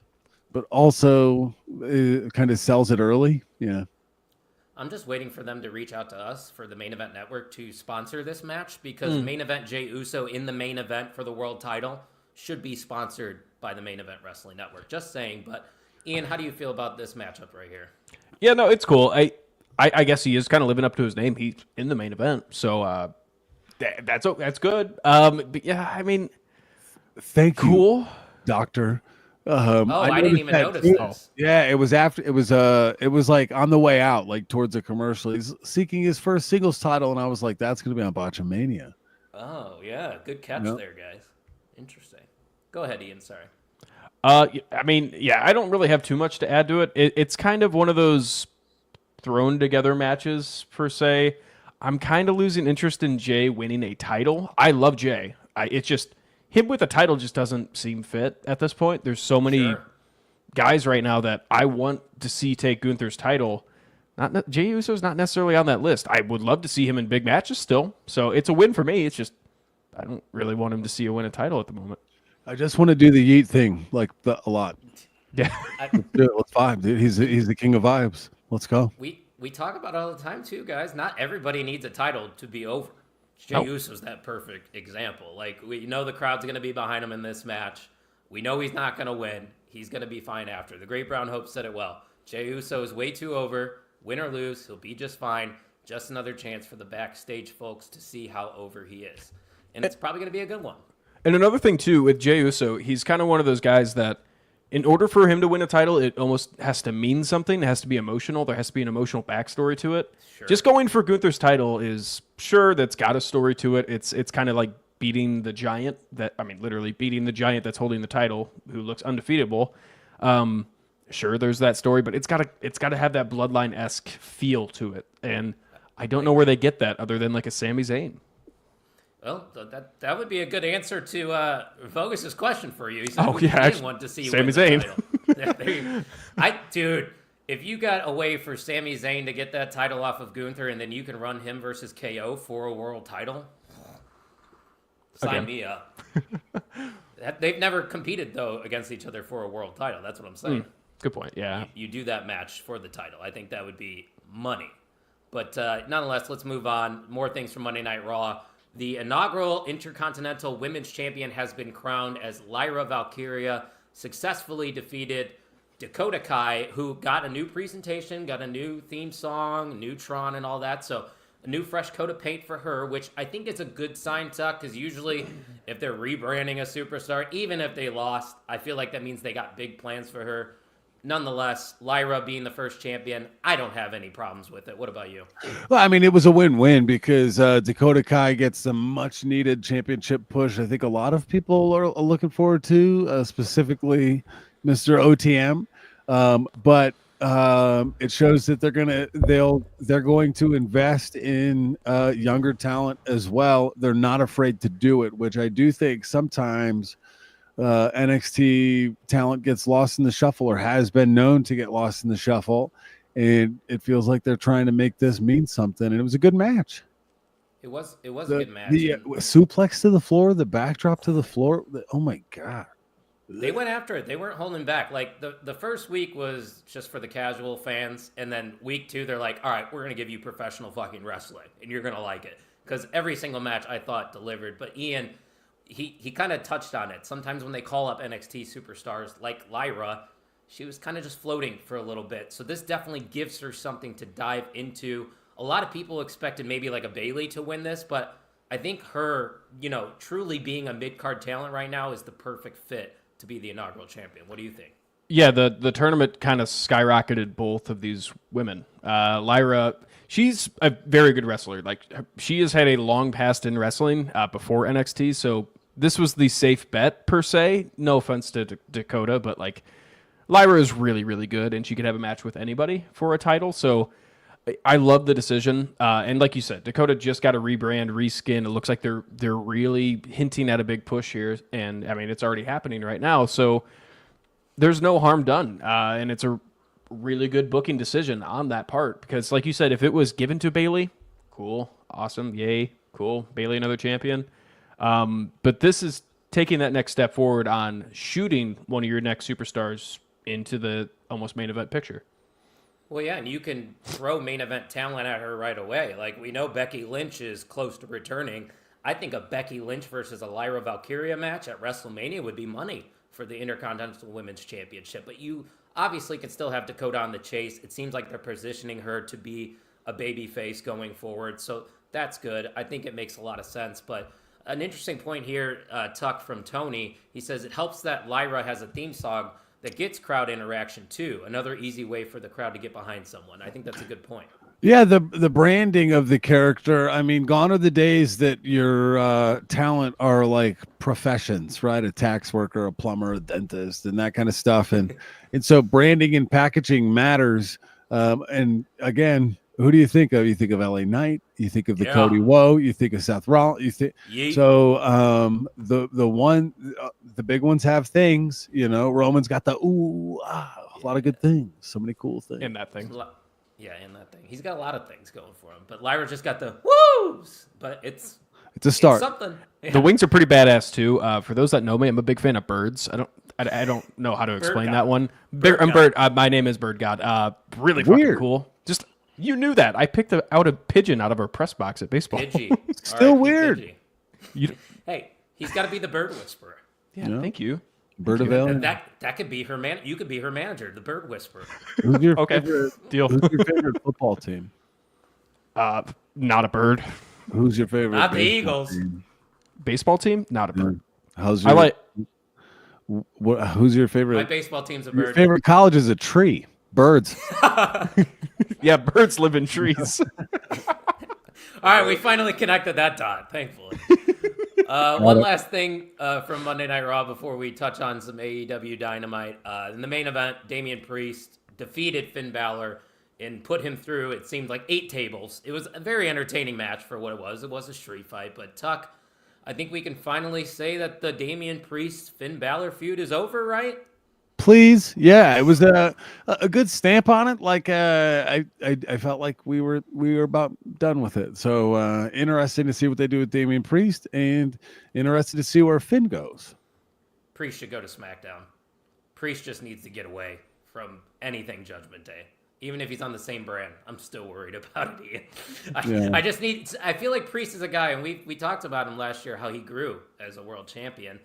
but also it kind of sells it early. Yeah. I'm just waiting for them to reach out to us for the Main Event Network to sponsor this match because Main Event Jey Uso in the main event for the world title should be sponsored by the Main Event Wrestling Network. Just saying. But Ian, how do you feel about this matchup right here? yeah, no, it's cool. I guess he is kind of living up to his name. He's in the main event, so that's good. But yeah, I mean, Thank you, cool. Doctor. I didn't even notice this. Yeah, it was after. It was on the way out, towards a commercial. He's seeking his first singles title, and I was like, that's going to be on Botchamania. Oh, yeah. Good catch there, guys. Interesting. Go ahead, Ian. Sorry. I mean, yeah, I don't really have too much to add to it. It's kind of one of those thrown together matches per se. I'm kind of losing interest in Jey winning a title. I love Jey. It's just him with a title just doesn't seem fit at this point. There's so many guys right now that I want to see take Gunther's title. Jey Uso's not necessarily on that list. I would love to see him in big matches still. So it's a win for me. It's just I don't really want him to see a win a title at the moment. I just want to do the yeet thing a lot. Yeah. Let's vibe, dude. He's the king of vibes. Let's go. We talk about it all the time too, guys. Not everybody needs a title to be over. Jey Uso's that perfect example. We know the crowd's going to be behind him in this match. We know he's not going to win. He's going to be fine after. The Great Brown Hope said it well. Jey Uso is way too over. Win or lose, he'll be just fine. Just another chance for the backstage folks to see how over he is. And it's probably going to be a good one. And another thing, too, with Jey Uso, he's kind of one of those guys that in order for him to win a title, it almost has to mean something. It has to be emotional. There has to be an emotional backstory to it. Sure. Just going for Gunther's title is, sure, that's got a story to it. It's kind of like beating the giant literally beating the giant that's holding the title, who looks undefeatable. Sure, there's that story, but it's got to have that bloodline-esque feel to it. And I don't know where they get that other than a Sami Zayn. Well, that would be a good answer to Vogus's question for you. He said, want to see Sami Zayn. Dude, if you got a way for Sami Zayn to get that title off of Gunther and then you can run him versus KO for a world title, sign me up. They've never competed, though, against each other for a world title. That's what I'm saying. Good point, yeah. You do that match for the title. I think that would be money. But nonetheless, let's move on. More things from Monday Night Raw. The inaugural Intercontinental Women's Champion has been crowned as Lyra Valkyria, successfully defeated Dakota Kai, who got a new presentation, got a new theme song, new Tron and all that. So a new fresh coat of paint for her, which I think is a good sign, Tuck, because usually if they're rebranding a superstar, even if they lost, I feel like that means they got big plans for her. Nonetheless, Lyra being the first champion, I don't have any problems with it. What about you? Well, I mean, it was a win-win because Dakota Kai gets a much-needed championship push. I think a lot of people are looking forward to, specifically Mr. OTM. But It shows that they're going to invest in younger talent as well. They're not afraid to do it, which I do think sometimes NXT talent gets lost in the shuffle, or has been known to get lost in the shuffle, and it feels like they're trying to make this mean something. And it was a good match. It was a good match. The suplex to the floor, the backdrop to the floor. Oh my god. They went after it. They weren't holding back. Like, the first week was just for the casual fans, and then week 2, they're like, all right, we're going to give you professional fucking wrestling, and you're going to like it. Because every single match I thought delivered. But Ian, he kind of touched on it. Sometimes when they call up NXT superstars like Lyra, she was kind of just floating for a little bit. So this definitely gives her something to dive into. A lot of people expected maybe like a Bayley to win this, but I think her, truly being a mid-card talent right now is the perfect fit to be the inaugural champion. What do you think? Yeah, the tournament kind of skyrocketed both of these women. Lyra, she's a very good wrestler. Like, she has had a long past in wrestling before NXT, so this was the safe bet per se. No offense to Dakota, but like, Lyra is really, really good, and she could have a match with anybody for a title. So I love the decision. And like you said, Dakota just got a rebrand, reskin. It looks like they're really hinting at a big push here. And I mean, it's already happening right now. So there's no harm done. And it's a really good booking decision on that part. Because like you said, if it was given to Bayley, cool, awesome, yay, cool, Bayley another champion. But this is taking that next step forward on shooting one of your next superstars into the almost main event picture. Well, yeah, and you can throw main event talent at her right away. Like, we know Becky Lynch is close to returning. I think a Becky Lynch versus a Lyra Valkyria match at WrestleMania would be money for the Intercontinental Women's Championship. But you obviously can still have Dakota on the chase. It seems like they're positioning her to be a baby face going forward. So that's good. I think it makes a lot of sense. But an interesting point here, Tuck, from Tony. He says it helps that Lyra has a theme song that gets crowd interaction too. Another easy way for the crowd to get behind someone. I think that's a good point. Yeah, the branding of the character. I mean, gone are the days that your talent are like professions, right? A tax worker, a plumber, a dentist, and that kind of stuff. And so branding and packaging matters. And again, who do you think of? You think of LA Knight. You think of the Cody Woe. You think of Seth Rollins. You think so. The big ones have things. Roman's got the a lot of good things. So many cool things in that thing. Yeah, in that thing. He's got a lot of things going for him. But Lyra just got the woos. But it's a start. It's something. Yeah. The wings are pretty badass too. For those that know me, I'm a big fan of birds. I don't know how to explain that one. Bird. My name is Bird God. Really fucking cool. Just. You knew that. I picked out a pigeon out of our press box at baseball. Pidgey. Still weird. Hey, he's got to be the bird whisperer. Yeah, thank you. Bird of Alien. That could be her man. You could be her manager, the bird whisperer. Who's your okay favorite, deal? Who's your favorite football team? Not a bird. Who's your favorite? Not the Eagles. Team? Baseball team? Not a bird. Who's your favorite? My baseball team's a bird. Your favorite college is a tree. Birds. Yeah, birds live in trees. All right, we finally connected that dot, thankfully. One last thing from Monday Night Raw before we touch on some AEW Dynamite. In the main event, Damian Priest defeated Finn Balor and put him through, it seemed like, 8 tables. It was a very entertaining match for what it was. It was a street fight. But, Tuck, I think we can finally say that the Damian Priest-Finn Balor feud is over, right? Please, yeah, it was a good stamp on it. Like I felt like we were about done with it. So interesting to see what they do with Damian Priest, and interested to see where Finn goes. Priest should go to SmackDown. Priest just needs to get away from anything Judgment Day. Even if he's on the same brand, I'm still worried about it. I feel like Priest is a guy, and we talked about him last year, how he grew as a world champion.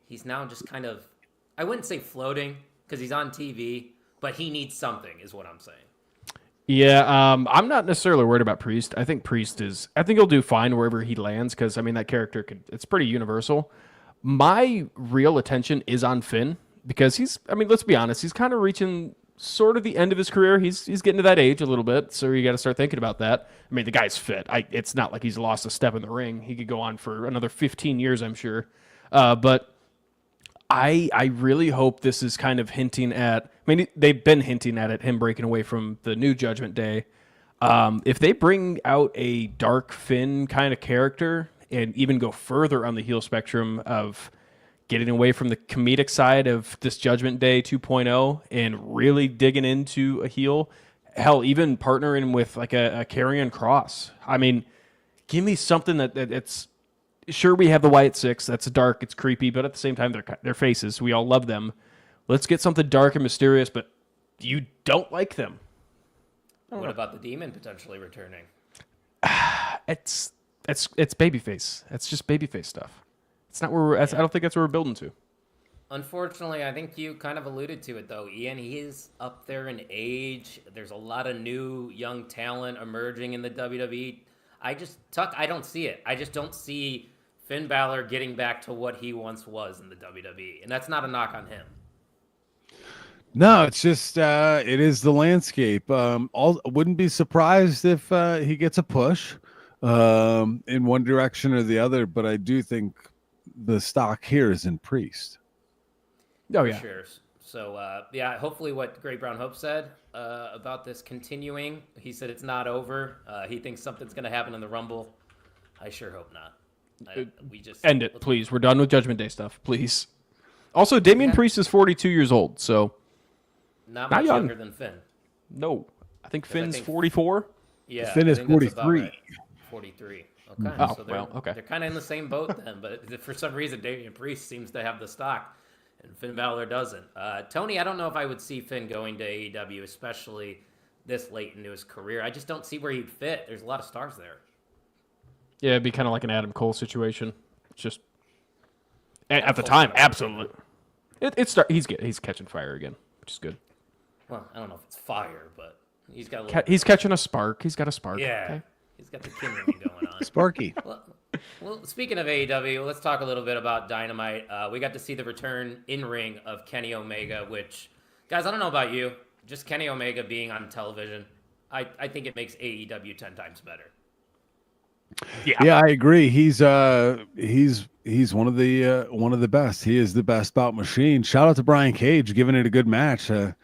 He's now just kind of, I wouldn't say floating because he's on TV, but he needs something is what I'm saying. Yeah, I'm not necessarily worried about Priest. I think he'll do fine wherever he lands because, I mean, that character it's pretty universal. My real attention is on Finn because let's be honest, he's kind of reaching sort of the end of his career. He's getting to that age a little bit, so you got to start thinking about that. I mean, the guy's fit. It's not like he's lost a step in the ring. He could go on for another 15 years, I'm sure. But I really hope this is kind of hinting at mean, they've been hinting at it, him breaking away from the new Judgment Day. If they bring out a dark Finn kind of character and even go further on the heel spectrum of getting away from the comedic side of this Judgment Day 2.0 and really digging into a heel, hell, even partnering with like a Karrion Kross. I mean, give me something that it's sure we have the Wyatt Six. That's dark, it's creepy, but at the same time, they're faces. We all love them. Let's get something dark and mysterious, but you don't like them. What about the Demon potentially returning? It's babyface. It's just babyface stuff. It's not where I don't think that's where we're building to. Unfortunately, I think you kind of alluded to it, though, Ian. He is up there in age. There's a lot of new young talent emerging in the WWE. I don't see it. I just don't see Finn Balor getting back to what he once was in the WWE. And that's not a knock on him. No, it's just it is the landscape. Wouldn't be surprised if he gets a push in one direction or the other, but I do think the stock here is in Priest. Oh yeah, sure. So hopefully what Great Brown Hope said about this continuing. He said it's not over. He thinks something's going to happen in the Rumble. I sure hope not. We just end it, please. We're done with Judgment Day stuff, please. Also, Damian Priest is 42 years old, so not much younger than Finn. No, I think Finn's 44. Yeah, Finn is 43. Right. 43. Okay. Oh, so okay. They're kind of in the same boat then, but for some reason, Damian Priest seems to have the stock, and Finn Balor doesn't. Tony, I don't know if I would see Finn going to AEW, especially this late into his career. I just don't see where he'd fit. There's a lot of stars there. Yeah, it'd be kind of like an Adam Cole situation. It's just at the time, absolutely. He's catching fire again, which is good. Well, I don't know if it's fire, but he's got he's catching a spark. He's got a spark. Yeah, okay. He's got the kindling going on. Sparky. Well, speaking of AEW, let's talk a little bit about Dynamite. We got to see the return in ring of Kenny Omega, which, guys, I don't know about you, just Kenny Omega being on television, I think it makes AEW 10 times better. Yeah, I agree. He's one of the best. He is the best bout machine. Shout out to Brian Cage giving it a good match. I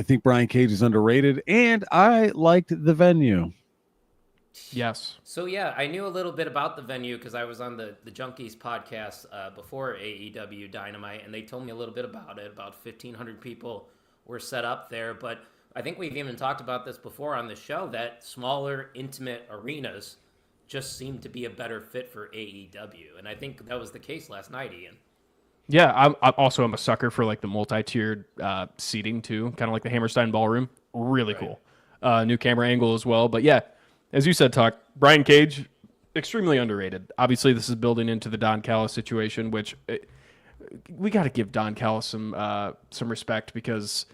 think Brian Cage is underrated, and I liked the venue. Yes. So yeah, I knew a little bit about the venue because I was on the Junkies podcast before AEW Dynamite, and they told me a little bit about it. About 1,500 people were set up there, but I think we've even talked about this before on the show that smaller, intimate arenas just seem to be a better fit for AEW, and I think that was the case last night, Ian. Yeah, I'm a sucker for like the multi-tiered seating too, kind of like the Hammerstein Ballroom. Really cool. New camera angle as well, but yeah. As you said, Tuck, Brian Cage, extremely underrated. Obviously, this is building into the Don Callis situation, which we got to give Don Callis some respect because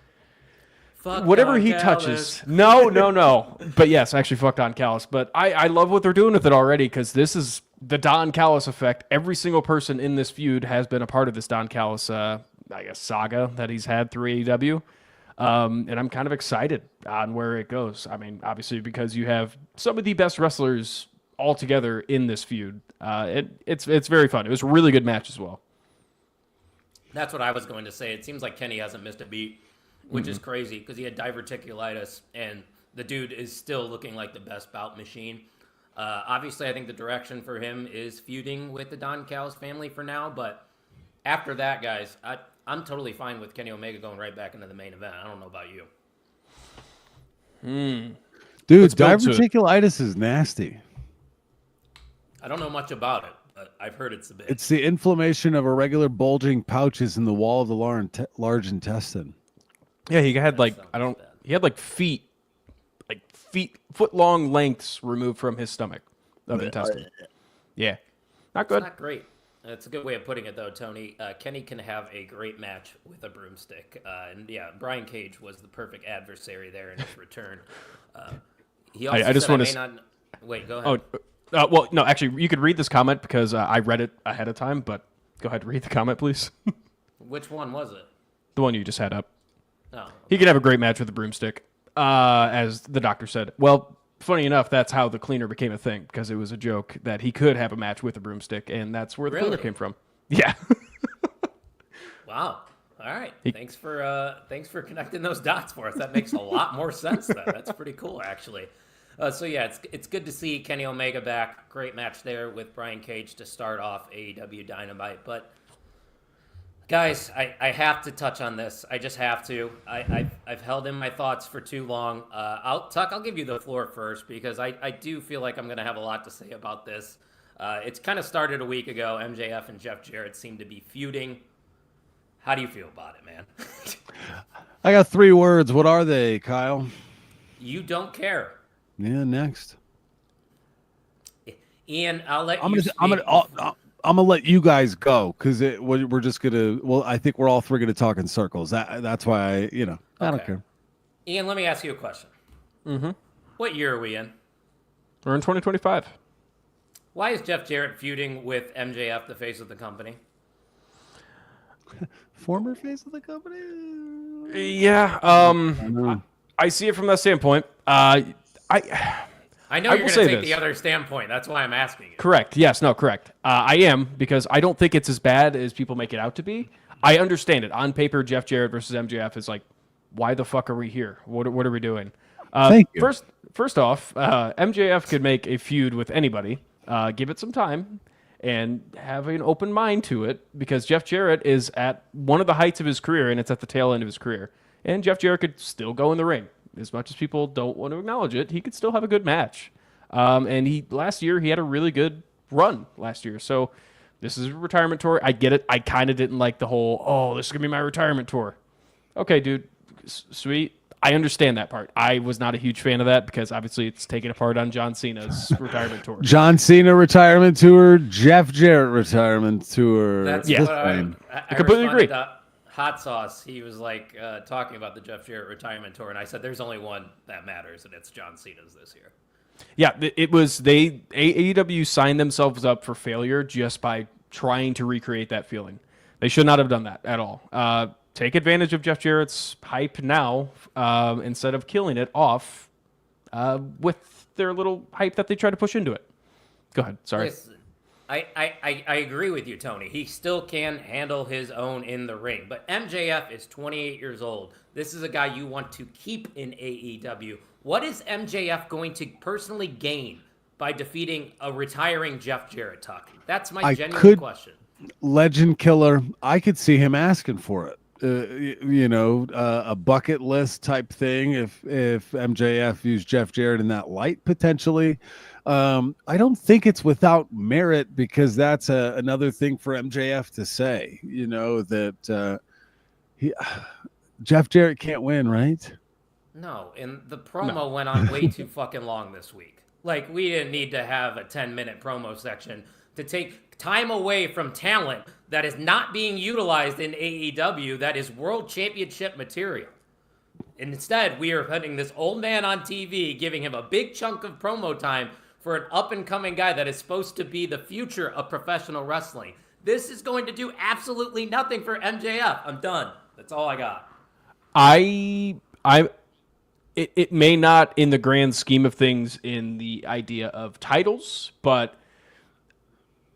whatever Don he Callis. Touches, no. But yes, actually, fuck Don Callis. But I love what they're doing with it already because this is the Don Callis effect. Every single person in this feud has been a part of this Don Callis, saga that he's had through AEW. And I'm kind of excited on where it goes. I mean, obviously, because you have some of the best wrestlers all together in this feud. It's very fun. It was a really good match as well. That's what I was going to say. It seems like Kenny hasn't missed a beat, which is crazy because he had diverticulitis, and the dude is still looking like the best bout machine. Obviously, I think the direction for him is feuding with the Don Callis family for now, but after that, guys, I'm totally fine with Kenny Omega going right back into the main event. I don't know about you. Dude, diverticulitis is nasty. I don't know much about it, but I've heard it's a bit. It's the inflammation of irregular bulging pouches in the wall of the large intestine. Yeah, he had foot long lengths removed from his stomach of intestine. Yeah, not good. It's not great. That's a good way of putting it, though, Tony. Kenny can have a great match with a broomstick. And yeah, Brian Cage was the perfect adversary there in his return. He also I just want to... Wait, go ahead. Well, no, actually, you could read this comment because I read it ahead of time, but go ahead and read the comment, please. Which one was it? The one you just had up. Oh. He could have a great match with a broomstick, as the doctor said. Well, funny enough, that's how the cleaner became a thing, because it was a joke that he could have a match with a broomstick, and that's where the cleaner came from. Yeah. Wow. All right. Thanks for connecting those dots for us. That makes a lot more sense then. That's pretty cool, actually. So yeah, it's good to see Kenny Omega back. Great match there with Brian Cage to start off AEW Dynamite. But guys, I have to touch on this. I just have to. I've held in my thoughts for too long. I'll give you the floor first because I do feel like I'm going to have a lot to say about this. It's kind of started a week ago. MJF and Jeff Jarrett seem to be feuding. How do you feel about it, man? I got 3 words. What are they, Kyle? You don't care. Yeah, next. Ian, I'll let I'm you gonna let you guys go because we're just gonna. Well, I think we're all 3 gonna talk in circles. That's why I don't Okay. care. Ian, let me ask you a question. Mm-hmm. What year are we in? We're in 2025. Why is Jeff Jarrett feuding with MJF, the face of the company? Former face of the company. Yeah. I see it from that standpoint. I know I you're will going to say take this. the other standpoint. That's why I'm asking you. Correct. Yes. No. Correct. I am because I don't think it's as bad as people make it out to be. I understand it. On paper, Jeff Jarrett versus MJF is like, why the fuck are we here? What are we doing? Thank you. First off, MJF could make a feud with anybody. Give it some time and have an open mind to it because Jeff Jarrett is at one of the heights of his career and it's at the tail end of his career. And Jeff Jarrett could still go in the ring. As much as people don't want to acknowledge it, he could still have a good match. And last year, he had a really good run last year. So this is a retirement tour. I get it. I kind of didn't like the whole, this is going to be my retirement tour. Okay, dude, sweet. I understand that part. I was not a huge fan of that because obviously it's taken apart on John Cena's retirement tour. John Cena retirement tour, Jeff Jarrett retirement tour. That's Yeah. what I completely agree. to Hot Sauce. He was like talking about the Jeff Jarrett retirement tour, and I said, "There's only one that matters, and it's John Cena's this year." Yeah, it was AEW signed themselves up for failure just by trying to recreate that feeling. They should not have done that at all. Take advantage of Jeff Jarrett's hype now instead of killing it off with their little hype that they try to push into it. Go ahead. Sorry. Listen, I agree with you, Tony. He still can handle his own in the ring. But MJF is 28 years old. This is a guy you want to keep in AEW. What is MJF going to personally gain by defeating a retiring Jeff Jarrett, Tuck? That's my genuine question. Legend killer. I could see him asking for it. A bucket list type thing if MJF used Jeff Jarrett in that light potentially. I don't think it's without merit because that's another thing for MJF to say, that Jeff Jarrett can't win, right? No, and the promo went on way too fucking long this week. Like, we didn't need to have a 10-minute promo section to take time away from talent that is not being utilized in AEW that is world championship material. And instead, we are putting this old man on TV, giving him a big chunk of promo time for an up-and-coming guy that is supposed to be the future of professional wrestling. This is going to do absolutely nothing for MJF. I'm done. That's all I got. It may not in the grand scheme of things in the idea of titles, but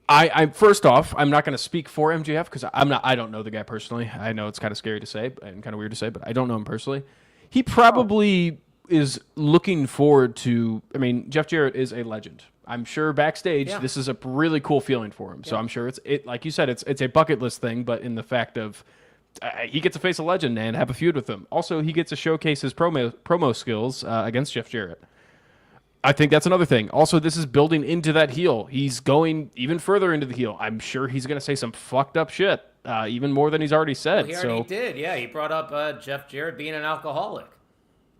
I first off, I'm not going to speak for MJF because I don't know the guy personally. I know it's kind of scary to say and kind of weird to say, but I don't know him personally. He probably is looking forward to. I mean, Jeff Jarrett is a legend. I'm sure backstage, this is a really cool feeling for him. So I'm sure it's like you said, it's a bucket list thing, but in the fact of he gets to face a legend and have a feud with him. Also, he gets to showcase his promo skills against Jeff Jarrett. I think that's another thing. Also, this is building into that heel. He's going even further into the heel. I'm sure he's going to say some fucked up shit, even more than he's already said. Well, he already did. Yeah, he brought up Jeff Jarrett being an alcoholic.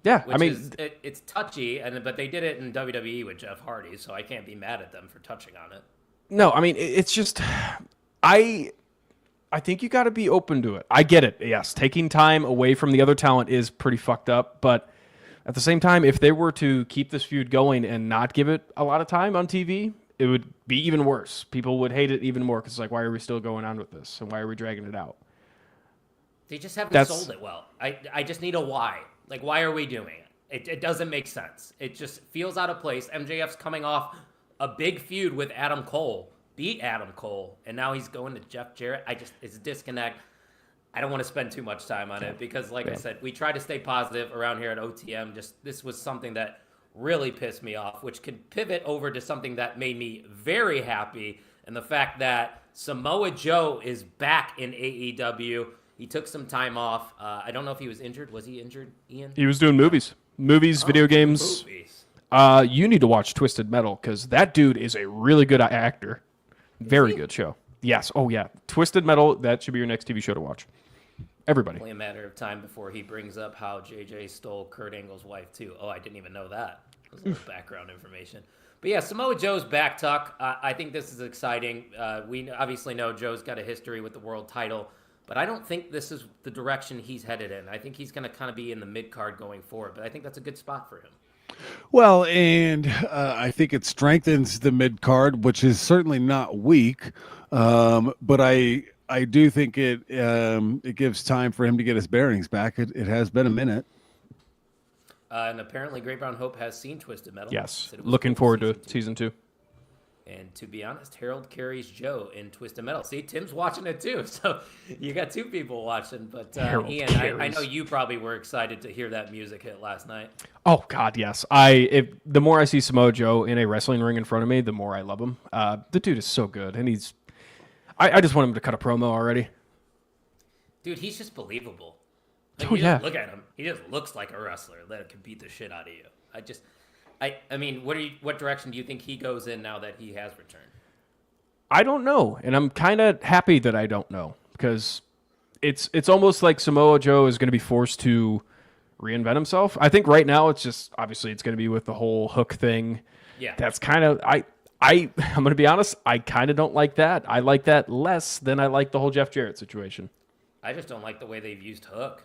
Yeah, it's touchy, but they did it in WWE with Jeff Hardy, so I can't be mad at them for touching on it. No, I mean, it's just, I think you got to be open to it. I get it. Yes, taking time away from the other talent is pretty fucked up, but at the same time, if they were to keep this feud going and not give it a lot of time on TV, it would be even worse. People would hate it even more because it's like, why are we still going on with this? And why are we dragging it out? They just haven't sold it well. I just need a why. Like, why are we doing it? It doesn't make sense. It just feels out of place. MJF's coming off a big feud with Adam Cole, beat Adam Cole, and now he's going to Jeff Jarrett. It's a disconnect. I don't want to spend too much time on it because, like I said, we try to stay positive around here at OTM. Just this was something that really pissed me off, which could pivot over to something that made me very happy, and the fact that Samoa Joe is back in AEW. He took some time off. I don't know if he was injured. Was he injured, Ian? He was doing movies, video games. Movies. You need to watch Twisted Metal because that dude is a really good actor. Very good show. Yes. Oh, yeah. Twisted Metal, that should be your next TV show to watch. Everybody. Only a matter of time before he brings up how JJ stole Kurt Angle's wife, too. Oh, I didn't even know that. That was a little background information. But yeah, Samoa Joe's back, Tuck. I think this is exciting. We obviously know Joe's got a history with the world title, but I don't think this is the direction he's headed in. I think he's going to kind of be in the mid-card going forward, but I think that's a good spot for him. Well, and I think it strengthens the mid card, which is certainly not weak. But I do think it gives time for him to get his bearings back. It has been a minute. And apparently, Great Brown Hope has seen Twisted Metal. Yes. Looking forward to season 2. And to be honest, Harold carries Joe in Twisted Metal. See, Tim's watching it too. So you got 2 people watching. But Ian, I know you probably were excited to hear that music hit last night. Oh, God, yes. The more I see Samoa Joe in a wrestling ring in front of me, the more I love him. The dude is so good. And I just want him to cut a promo already. Dude, he's just believable. Oh, yeah. Look at him. He just looks like a wrestler that could beat the shit out of you. I mean, what direction do you think he goes in now that he has returned? I don't know, and I'm kind of happy that I don't know because it's almost like Samoa Joe is going to be forced to reinvent himself. I think right now it's just obviously it's going to be with the whole Hook thing. Yeah, that's kind of I'm going to be honest. I kind of don't like that. I like that less than I like the whole Jeff Jarrett situation. I just don't like the way they've used Hook.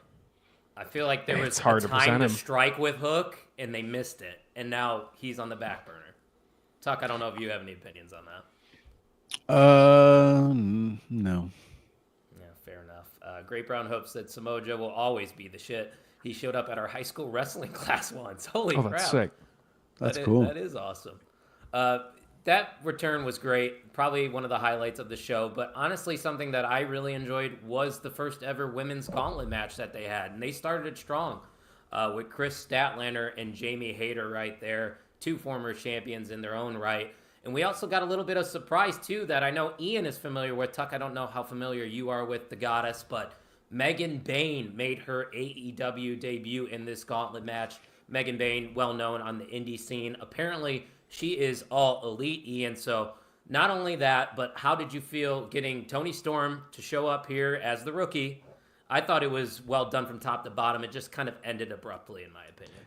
I feel like there was hard a time to strike with Hook, and they missed it. And now he's on the back burner. Tuck, I don't know if you have any opinions on that. No. Yeah, fair enough. Great Brown Hope said Samoa Joe will always be the shit. He showed up at our high school wrestling class once. Holy crap. That's sick. That's cool. That is awesome. That return was great. Probably one of the highlights of the show. But honestly, something that I really enjoyed was the first ever women's gauntlet match that they had. And they started it strong with Chris Statlander and Jamie Hayter right there. 2 former champions in their own right. And we also got a little bit of surprise, too, that I know Ian is familiar with. Tuck, I don't know how familiar you are with the goddess, but Megan Bayne made her AEW debut in this gauntlet match. Megan Bayne, well known on the indie scene. Apparently, she is all elite, Ian. So not only that, but how did you feel getting Toni Storm to show up here as the rookie? I thought it was well done from top to bottom. It just kind of ended abruptly, in my opinion.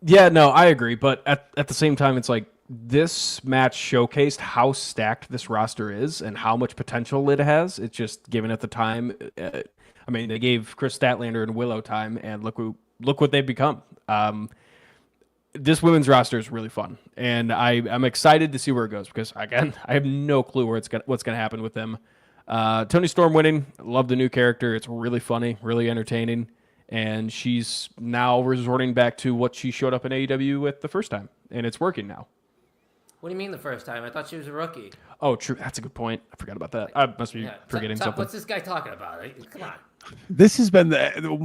Yeah, no, I agree. But at the same time, it's like this match showcased how stacked this roster is and how much potential it has. It's just given at the time. I mean, they gave Chris Statlander and Willow time, and look what they've become. This women's roster is really fun, and I'm excited to see where it goes because, again, I have no clue what's going to happen with them. Toni Storm winning, love the new character. It's really funny, really entertaining, and she's now resorting back to what she showed up in AEW with the first time, and it's working now. What do you mean the first time? I thought she was a rookie. Oh, true. That's a good point. I forgot about that. I must be forgetting something. What's this guy talking about? Come on. This has been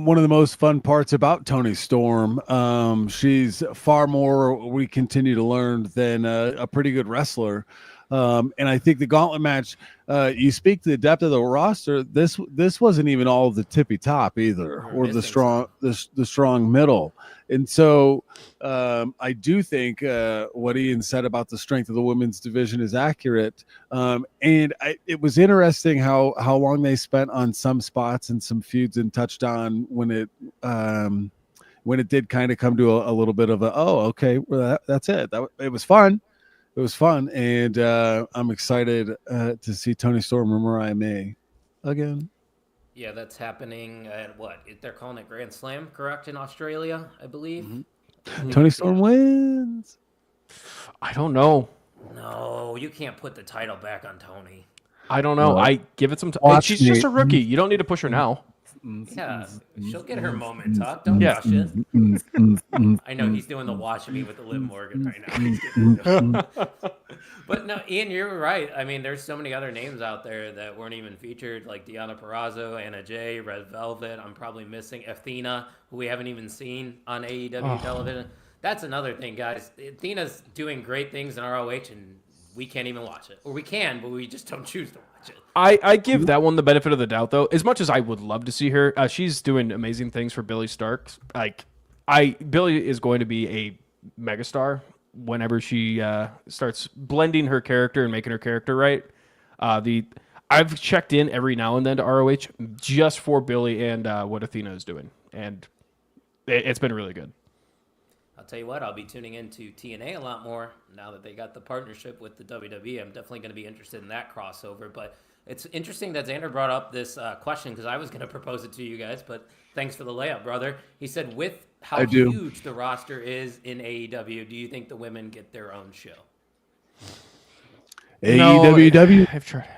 one of the most fun parts about Toni Storm. She's far more, we continue to learn, than a pretty good wrestler. And I think the gauntlet match, you speak to the depth of the roster. This wasn't even all of the tippy top either, or the strong middle. And so I do think what Ian said about the strength of the women's division is accurate. And it was interesting how long they spent on some spots and some feuds and touched on when it did kind of come to a little bit of that's it. It was fun. It was fun, and I'm excited to see Toni Storm and Mariah May again. Yeah, that's happening at what? They're calling it Grand Slam, correct, in Australia, I believe? Mm-hmm. Toni Storm wins. I don't know. No, you can't put the title back on Toni. I don't know. I give it some time. She's just a rookie. You don't need to push her now. Yeah, she'll get her moment, Tuck. Don't rush it. I know he's doing the watch me with the Liv Morgan right now. He's getting into it. But no, Ian, you're right. I mean, there's so many other names out there that weren't even featured, like Deonna Purrazzo, Anna Jay, Red Velvet. I'm probably missing Athena, who we haven't even seen on AEW television. That's another thing, guys. Athena's doing great things in ROH, and we can't even watch it. Or we can, but we just don't choose to watch it. I give that one the benefit of the doubt, though. As much as I would love to see her, she's doing amazing things for Billy Starks. Billy is going to be a megastar whenever she starts blending her character and making her character right. I've checked in every now and then to ROH just for Billy and what Athena is doing, and it's been really good. I'll tell you what, I'll be tuning into TNA a lot more now that they got the partnership with the WWE. I'm definitely going to be interested in that crossover. But it's interesting that Xander brought up this question because I was going to propose it to you guys, but thanks for the layup, brother. He said, with how huge the roster is in AEW, do you think the women get their own show? AEW? I've tried.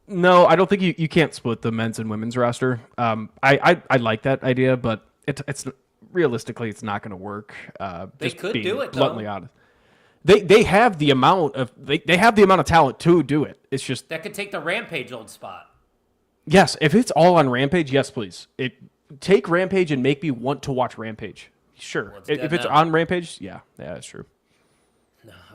No, I don't think you can't split the men's and women's roster. I like that idea, but it's realistically it's not going to work. They could do it, bluntly honest. They have the amount of they have the amount of talent to do it. It's just that could take the Rampage old spot. Yes, if it's all on Rampage, yes, please. Take Rampage and make me want to watch Rampage. Sure, well, if it's on Rampage, yeah, that's true.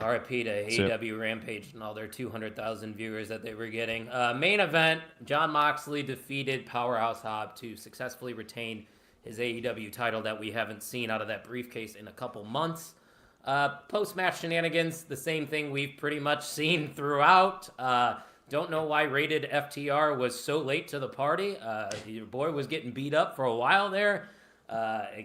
RIP to AEW Rampage and all their 200,000 viewers that they were getting. Main event, Jon Moxley defeated Powerhouse Hobb to successfully retain his AEW title that we haven't seen out of that briefcase in a couple months. Post-match shenanigans, the same thing we've pretty much seen throughout. Don't know why Rated FTR was so late to the party. Your boy was getting beat up for a while there.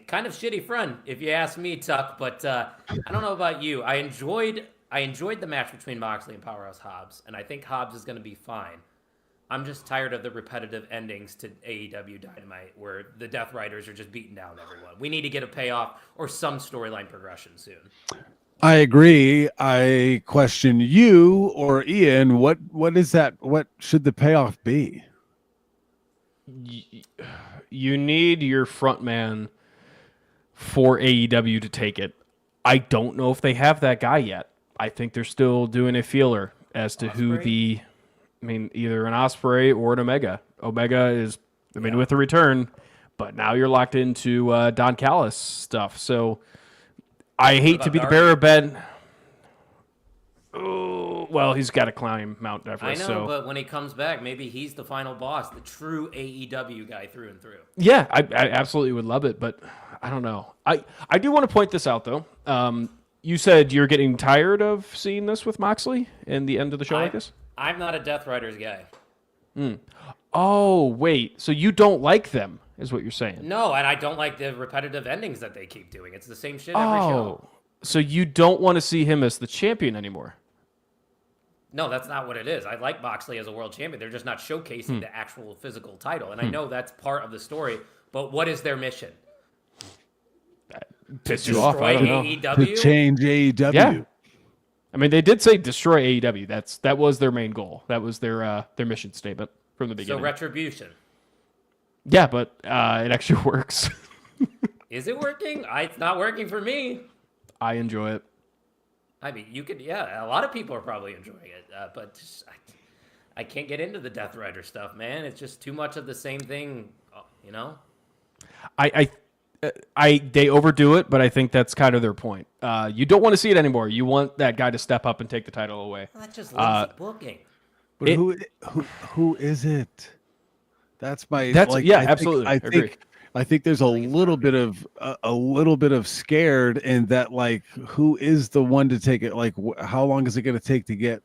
Kind of shitty front, if you ask me, Tuck. But I don't know about you. I enjoyed the match between Moxley and Powerhouse Hobbs, and I think Hobbs is going to be fine. I'm just tired of the repetitive endings to AEW Dynamite where the Death Riders are just beating down everyone. We need to get a payoff or some storyline progression soon. I agree. I question you or Ian. What is that? What should the payoff be? You need your front man for AEW to take it. I don't know if they have that guy yet. I think they're still doing a feeler as to who either an Ospreay or an Omega. Omega is, with the return, but now you're locked into Don Callis stuff. So I hate to be the bearer of bad. Oh, well, he's got to climb Mount Everest. I know, but when he comes back, maybe he's the final boss, the true AEW guy through and through. Yeah, I absolutely would love it, but I don't know. I do want to point this out, though. You said you're getting tired of seeing this with Moxley in the end of the show like this? I'm not a Death Riders guy. Oh, wait. So you don't like them, is what you're saying? No, and I don't like the repetitive endings that they keep doing. It's the same shit every show. So you don't want to see him as the champion anymore? No, that's not what it is. I like Moxley as a world champion. They're just not showcasing the actual physical title. And I know that's part of the story, but what is their mission? Piss you off, I don't know. AEW? To change AEW. Yeah. I mean, they did say destroy AEW. That was their main goal. That was their mission statement from the beginning. So retribution. Yeah, but it actually works. Is it working? It's not working for me. I enjoy it. I mean, you could, a lot of people are probably enjoying it, but just, I can't get into the Death Rider stuff, man. It's just too much of the same thing, you know? They overdo it, but I think that's kind of their point. You don't want to see it anymore. You want that guy to step up and take the title away. Well, that's just lazy booking. But who is it? That's my. Absolutely. I think there's a little bit of scared in that, like, who is the one to take it? Like, how long is it going to take to get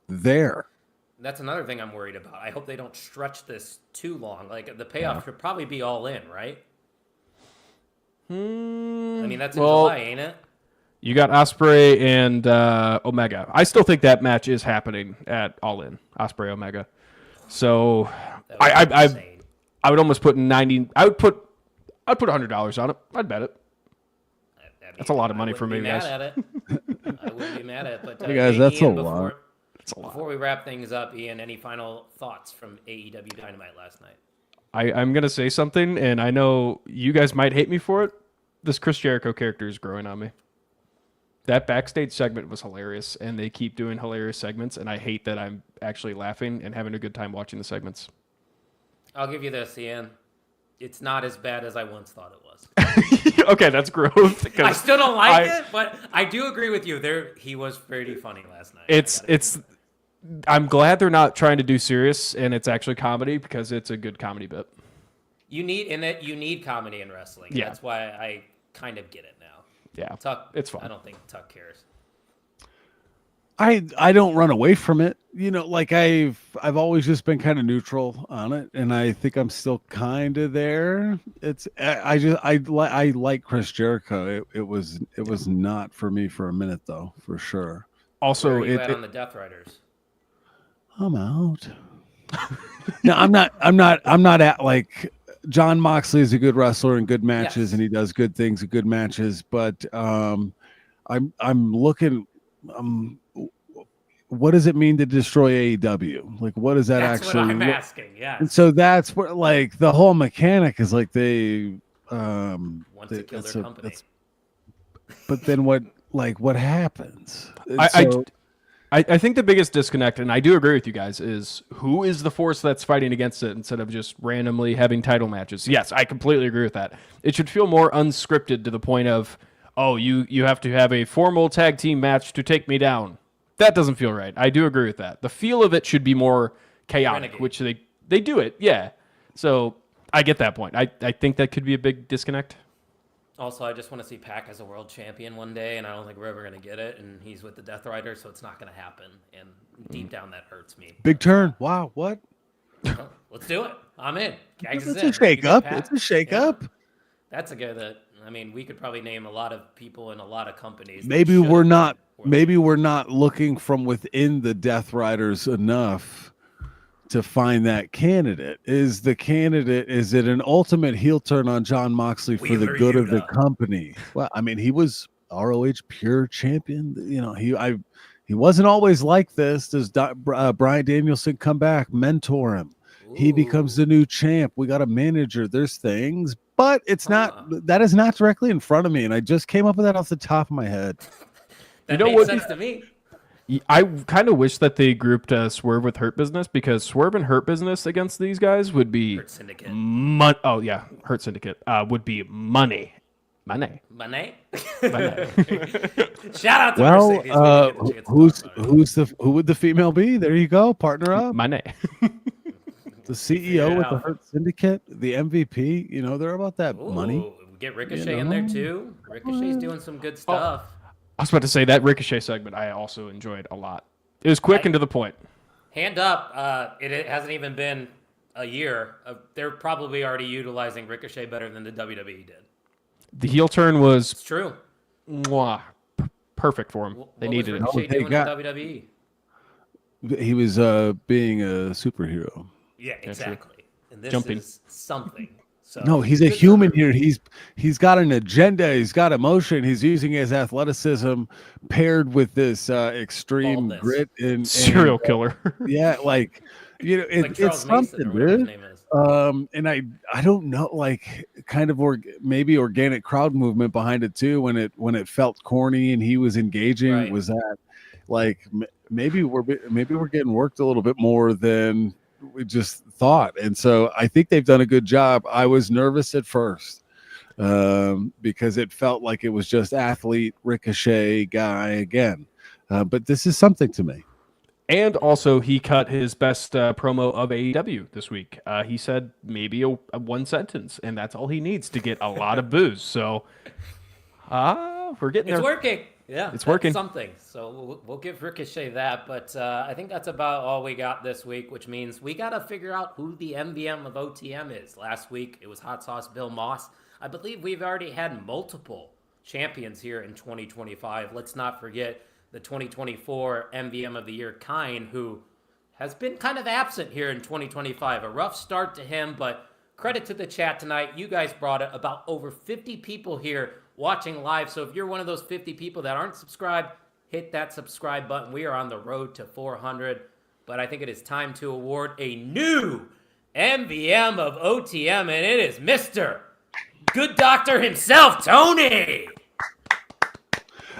there? That's another thing I'm worried about. I hope they don't stretch this too long. Like, the payoff should probably be all in, right? I mean, that's in July, ain't it? You got Ospreay and Omega. I still think that match is happening at All In, Ospreay Omega. So I would almost put 90. I'd put $100 on it. I'd bet it. That's a lot of money for me, guys. I wouldn't be mad at it. But hey guys, that's a lot. It's a lot. Before we wrap things up, Ian, any final thoughts from AEW Dynamite last night? I'm going to say something, and I know you guys might hate me for it. This Chris Jericho character is growing on me. That backstage segment was hilarious, and they keep doing hilarious segments, and I hate that I'm actually laughing and having a good time watching the segments. I'll give you this, Ian. It's not as bad as I once thought it was. Okay, that's growth. I still don't like it, but I do agree with you. He was pretty funny last night. I'm glad they're not trying to do serious, and it's actually comedy because it's a good comedy bit. You need comedy in wrestling. Yeah. That's why I kind of get it now. Yeah, Tuck, it's fun. I don't think Tuck cares. I don't run away from it. Like I've always just been kind of neutral on it, and I think I'm still kind of there. I like Chris Jericho. It was not for me for a minute though, for sure. Also, Where are you at on the Death Riders? I'm out. No, I'm not at like John Moxley is a good wrestler in good matches, Yes. and he does good things in good matches. But I'm looking. What does it mean to destroy AEW? Like, what does that That's actually? what I'm asking. Yeah. And so that's where, like, the whole mechanic is like they Want to kill their company. But then what happens? I think the biggest disconnect, and I do agree with you guys, is who is the force that's fighting against it instead of just randomly having title matches. Yes, I completely agree with that. It should feel more unscripted to the point of, oh, you have to have a formal tag team match to take me down. That doesn't feel right. I do agree with that. The feel of it should be more chaotic, Renegade. which they do it, yeah. So I get that point. I think that could be a big disconnect. Also, I just want to see Pac as a world champion one day, and I don't think we're ever going to get it. And he's with the Death Rider, so it's not going to happen. And deep down, that hurts me. Big turn. Wow. What? Let's do it. I'm in. Gags is It's in. a shake up. Pac. It's a shake up. That's a guy that, I mean, we could probably name a lot of people in a lot of companies. that Maybe should we're be not. world Maybe we're not looking from within the Death Riders enough to find that candidate. Is it an ultimate heel turn on John Moxley for the Wheeler good of the Yuta. company? Well, I mean, he was ROH pure champion. He wasn't always like this. Does Bryan Danielson come back, mentor him? He becomes the new champ. We got a manager. There's things, but it's not. That is not directly in front of me, and I just came up with that off the top of my head. That You know makes what? sense to me. I kind of wish that they grouped Swerve with Hurt Business, because Swerve and Hurt Business against these guys would be Hurt Syndicate. Oh yeah, Hurt Syndicate would be money. Money? Money. Shout out to Well, Mercedes. We didn't get the chance to talk about it. who would the female be? There you go, partner up. Money. The Figure CEO it with the out. Hurt Syndicate, the MVP. They're about that Ooh, money. Get Ricochet in there too. Ricochet's doing some good stuff. I was about to say that Ricochet segment I also enjoyed a lot. It was quick and to the point. Hand up. It hasn't even been a year. They're probably already utilizing Ricochet better than the WWE did. The heel turn was It's true. perfect for him. They What needed was it. Ricochet doing in WWE? He was being a superhero. Yeah, exactly. And this Jumping. is something. So No, he's a good for human her. here. He's got an agenda. He's got emotion. He's using his athleticism paired with this extreme Baldness. grit and Serial killer. yeah, like Like it's Charles Mason something, or whatever his dude. name is. And I don't know, like kind of maybe organic crowd movement behind it too. When it felt corny and he was engaging, Right. was that like maybe we're getting worked a little bit more than we just thought. And so I think they've done a good job. I was nervous at first because it felt like it was just athlete Ricochet guy again. But this is something to me. And also, he cut his best promo of AEW this week. He said maybe a one sentence, and that's all he needs to get a lot of booze. So, we're getting It's there. working. Yeah, It's that's working. Something. So we'll give Ricochet that. But I think that's about all we got this week, which means we got to figure out who the MVM of OTM is. Last week, it was Hot Sauce Bill Moss. I believe we've already had multiple champions here in 2025. Let's not forget the 2024 MVM of the Year, Kine, who has been kind of absent here in 2025. A rough start to him, but credit to the chat tonight. You guys brought it. About over 50 people here watching live. So if you're one of those 50 people that aren't subscribed, hit that subscribe button. We are on the road to 400, but I think it is time to award a new MVM of OTM, and it is Mr. Good Doctor himself, Tony.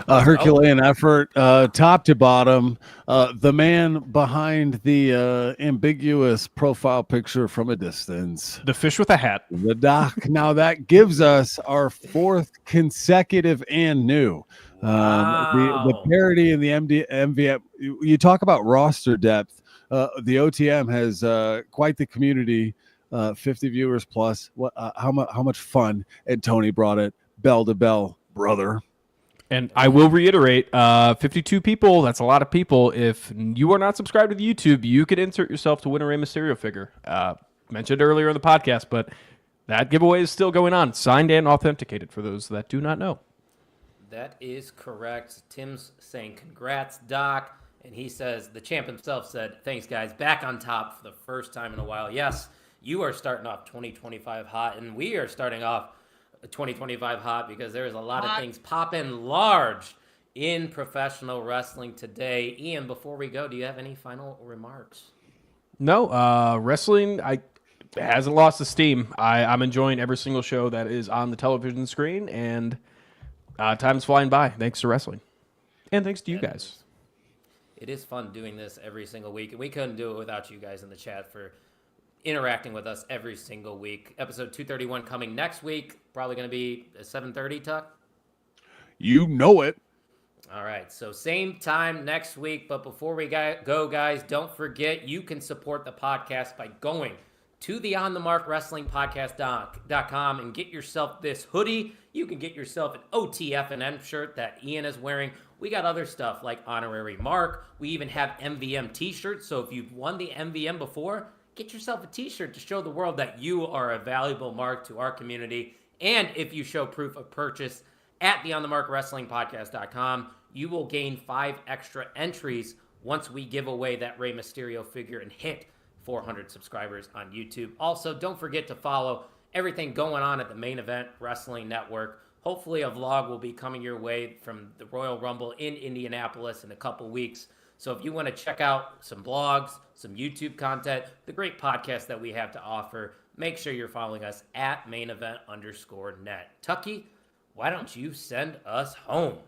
Herculean effort, top to bottom. The man behind the ambiguous profile picture from a distance. The fish with a hat. The doc. Now that gives us our 4th consecutive and new. The parity in the MVM. You talk about roster depth. The OTM has quite the community. 50 viewers plus. How much fun? And Tony brought it bell to bell, brother. And I will reiterate, 52 people, that's a lot of people. If you are not subscribed to the YouTube, you could insert yourself to win a Rey Mysterio figure. Mentioned earlier in the podcast, but that giveaway is still going on. Signed and authenticated for those that do not know. That is correct. Tim's saying congrats, Doc. And he says, the champ himself said, thanks, guys. Back on top for the first time in a while. Yes, you are starting off 2025 hot, and we are starting off 2025 hot because there's a lot of things popping large in professional wrestling today. Ian, before we go, do you have any final remarks? No, wrestling hasn't lost the steam. I'm enjoying every single show that is on the television screen, and time's flying by thanks to wrestling. And thanks to you guys. It is fun doing this every single week, and we couldn't do it without you guys in the chat for interacting with us every single week. Episode 231 coming next week. Probably going to be at 7:30, Tuck? You know it. All right, so same time next week. But before we go, guys, don't forget you can support the podcast by going to the OnTheMarkWrestlingPodcast.com and get yourself this hoodie. You can get yourself an OTF&M shirt that Ian is wearing. We got other stuff like Honorary Mark. We even have MVM t-shirts. So if you've won the MVM before, get yourself a t-shirt to show the world that you are a valuable mark to our community. And if you show proof of purchase at the OnTheMarkWrestlingPodcast.com, you will gain 5 extra entries once we give away that Rey Mysterio figure and hit 400 subscribers on YouTube. Also, don't forget to follow everything going on at the Main Event Wrestling Network. Hopefully a vlog will be coming your way from the Royal Rumble in Indianapolis in a couple weeks. So if you want to check out some blogs, some YouTube content, the great podcast that we have to offer, make sure you're following us at mainevent_net. Tucky, why don't you send us home?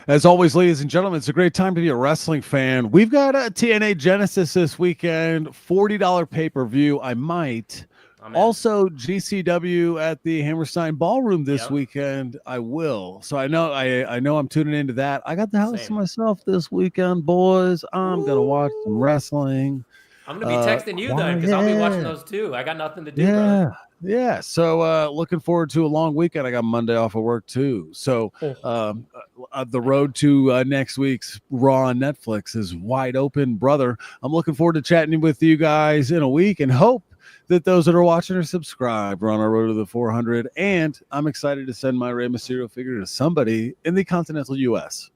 As always, ladies and gentlemen, it's a great time to be a wrestling fan. We've got a TNA Genesis this weekend, $40 pay-per-view. I might. Also, GCW at the Hammerstein Ballroom this weekend. I will. So I know I'm tuning into that. I got the house to myself this weekend, boys. I'm going to watch some wrestling. I'm going to be texting you then because I'll be watching those too. I got nothing to do, brother. Yeah. So looking forward to a long weekend. I got Monday off of work too. So the road to next week's Raw on Netflix is wide open, brother. I'm looking forward to chatting with you guys in a week and hope that those that are watching are subscribed. We're on our road to the 400, and I'm excited to send my Rey Mysterio figure to somebody in the continental U.S.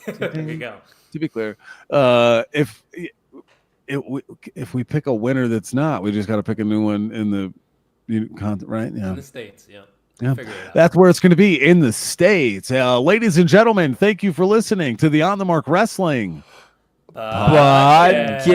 There you go. To be clear, if we pick a winner that's not, we just got to pick a new one in the right? Yeah. In the States, yeah. That's where it's going to be, in the States. Ladies and gentlemen, thank you for listening to the On the Mark Wrestling Podcast.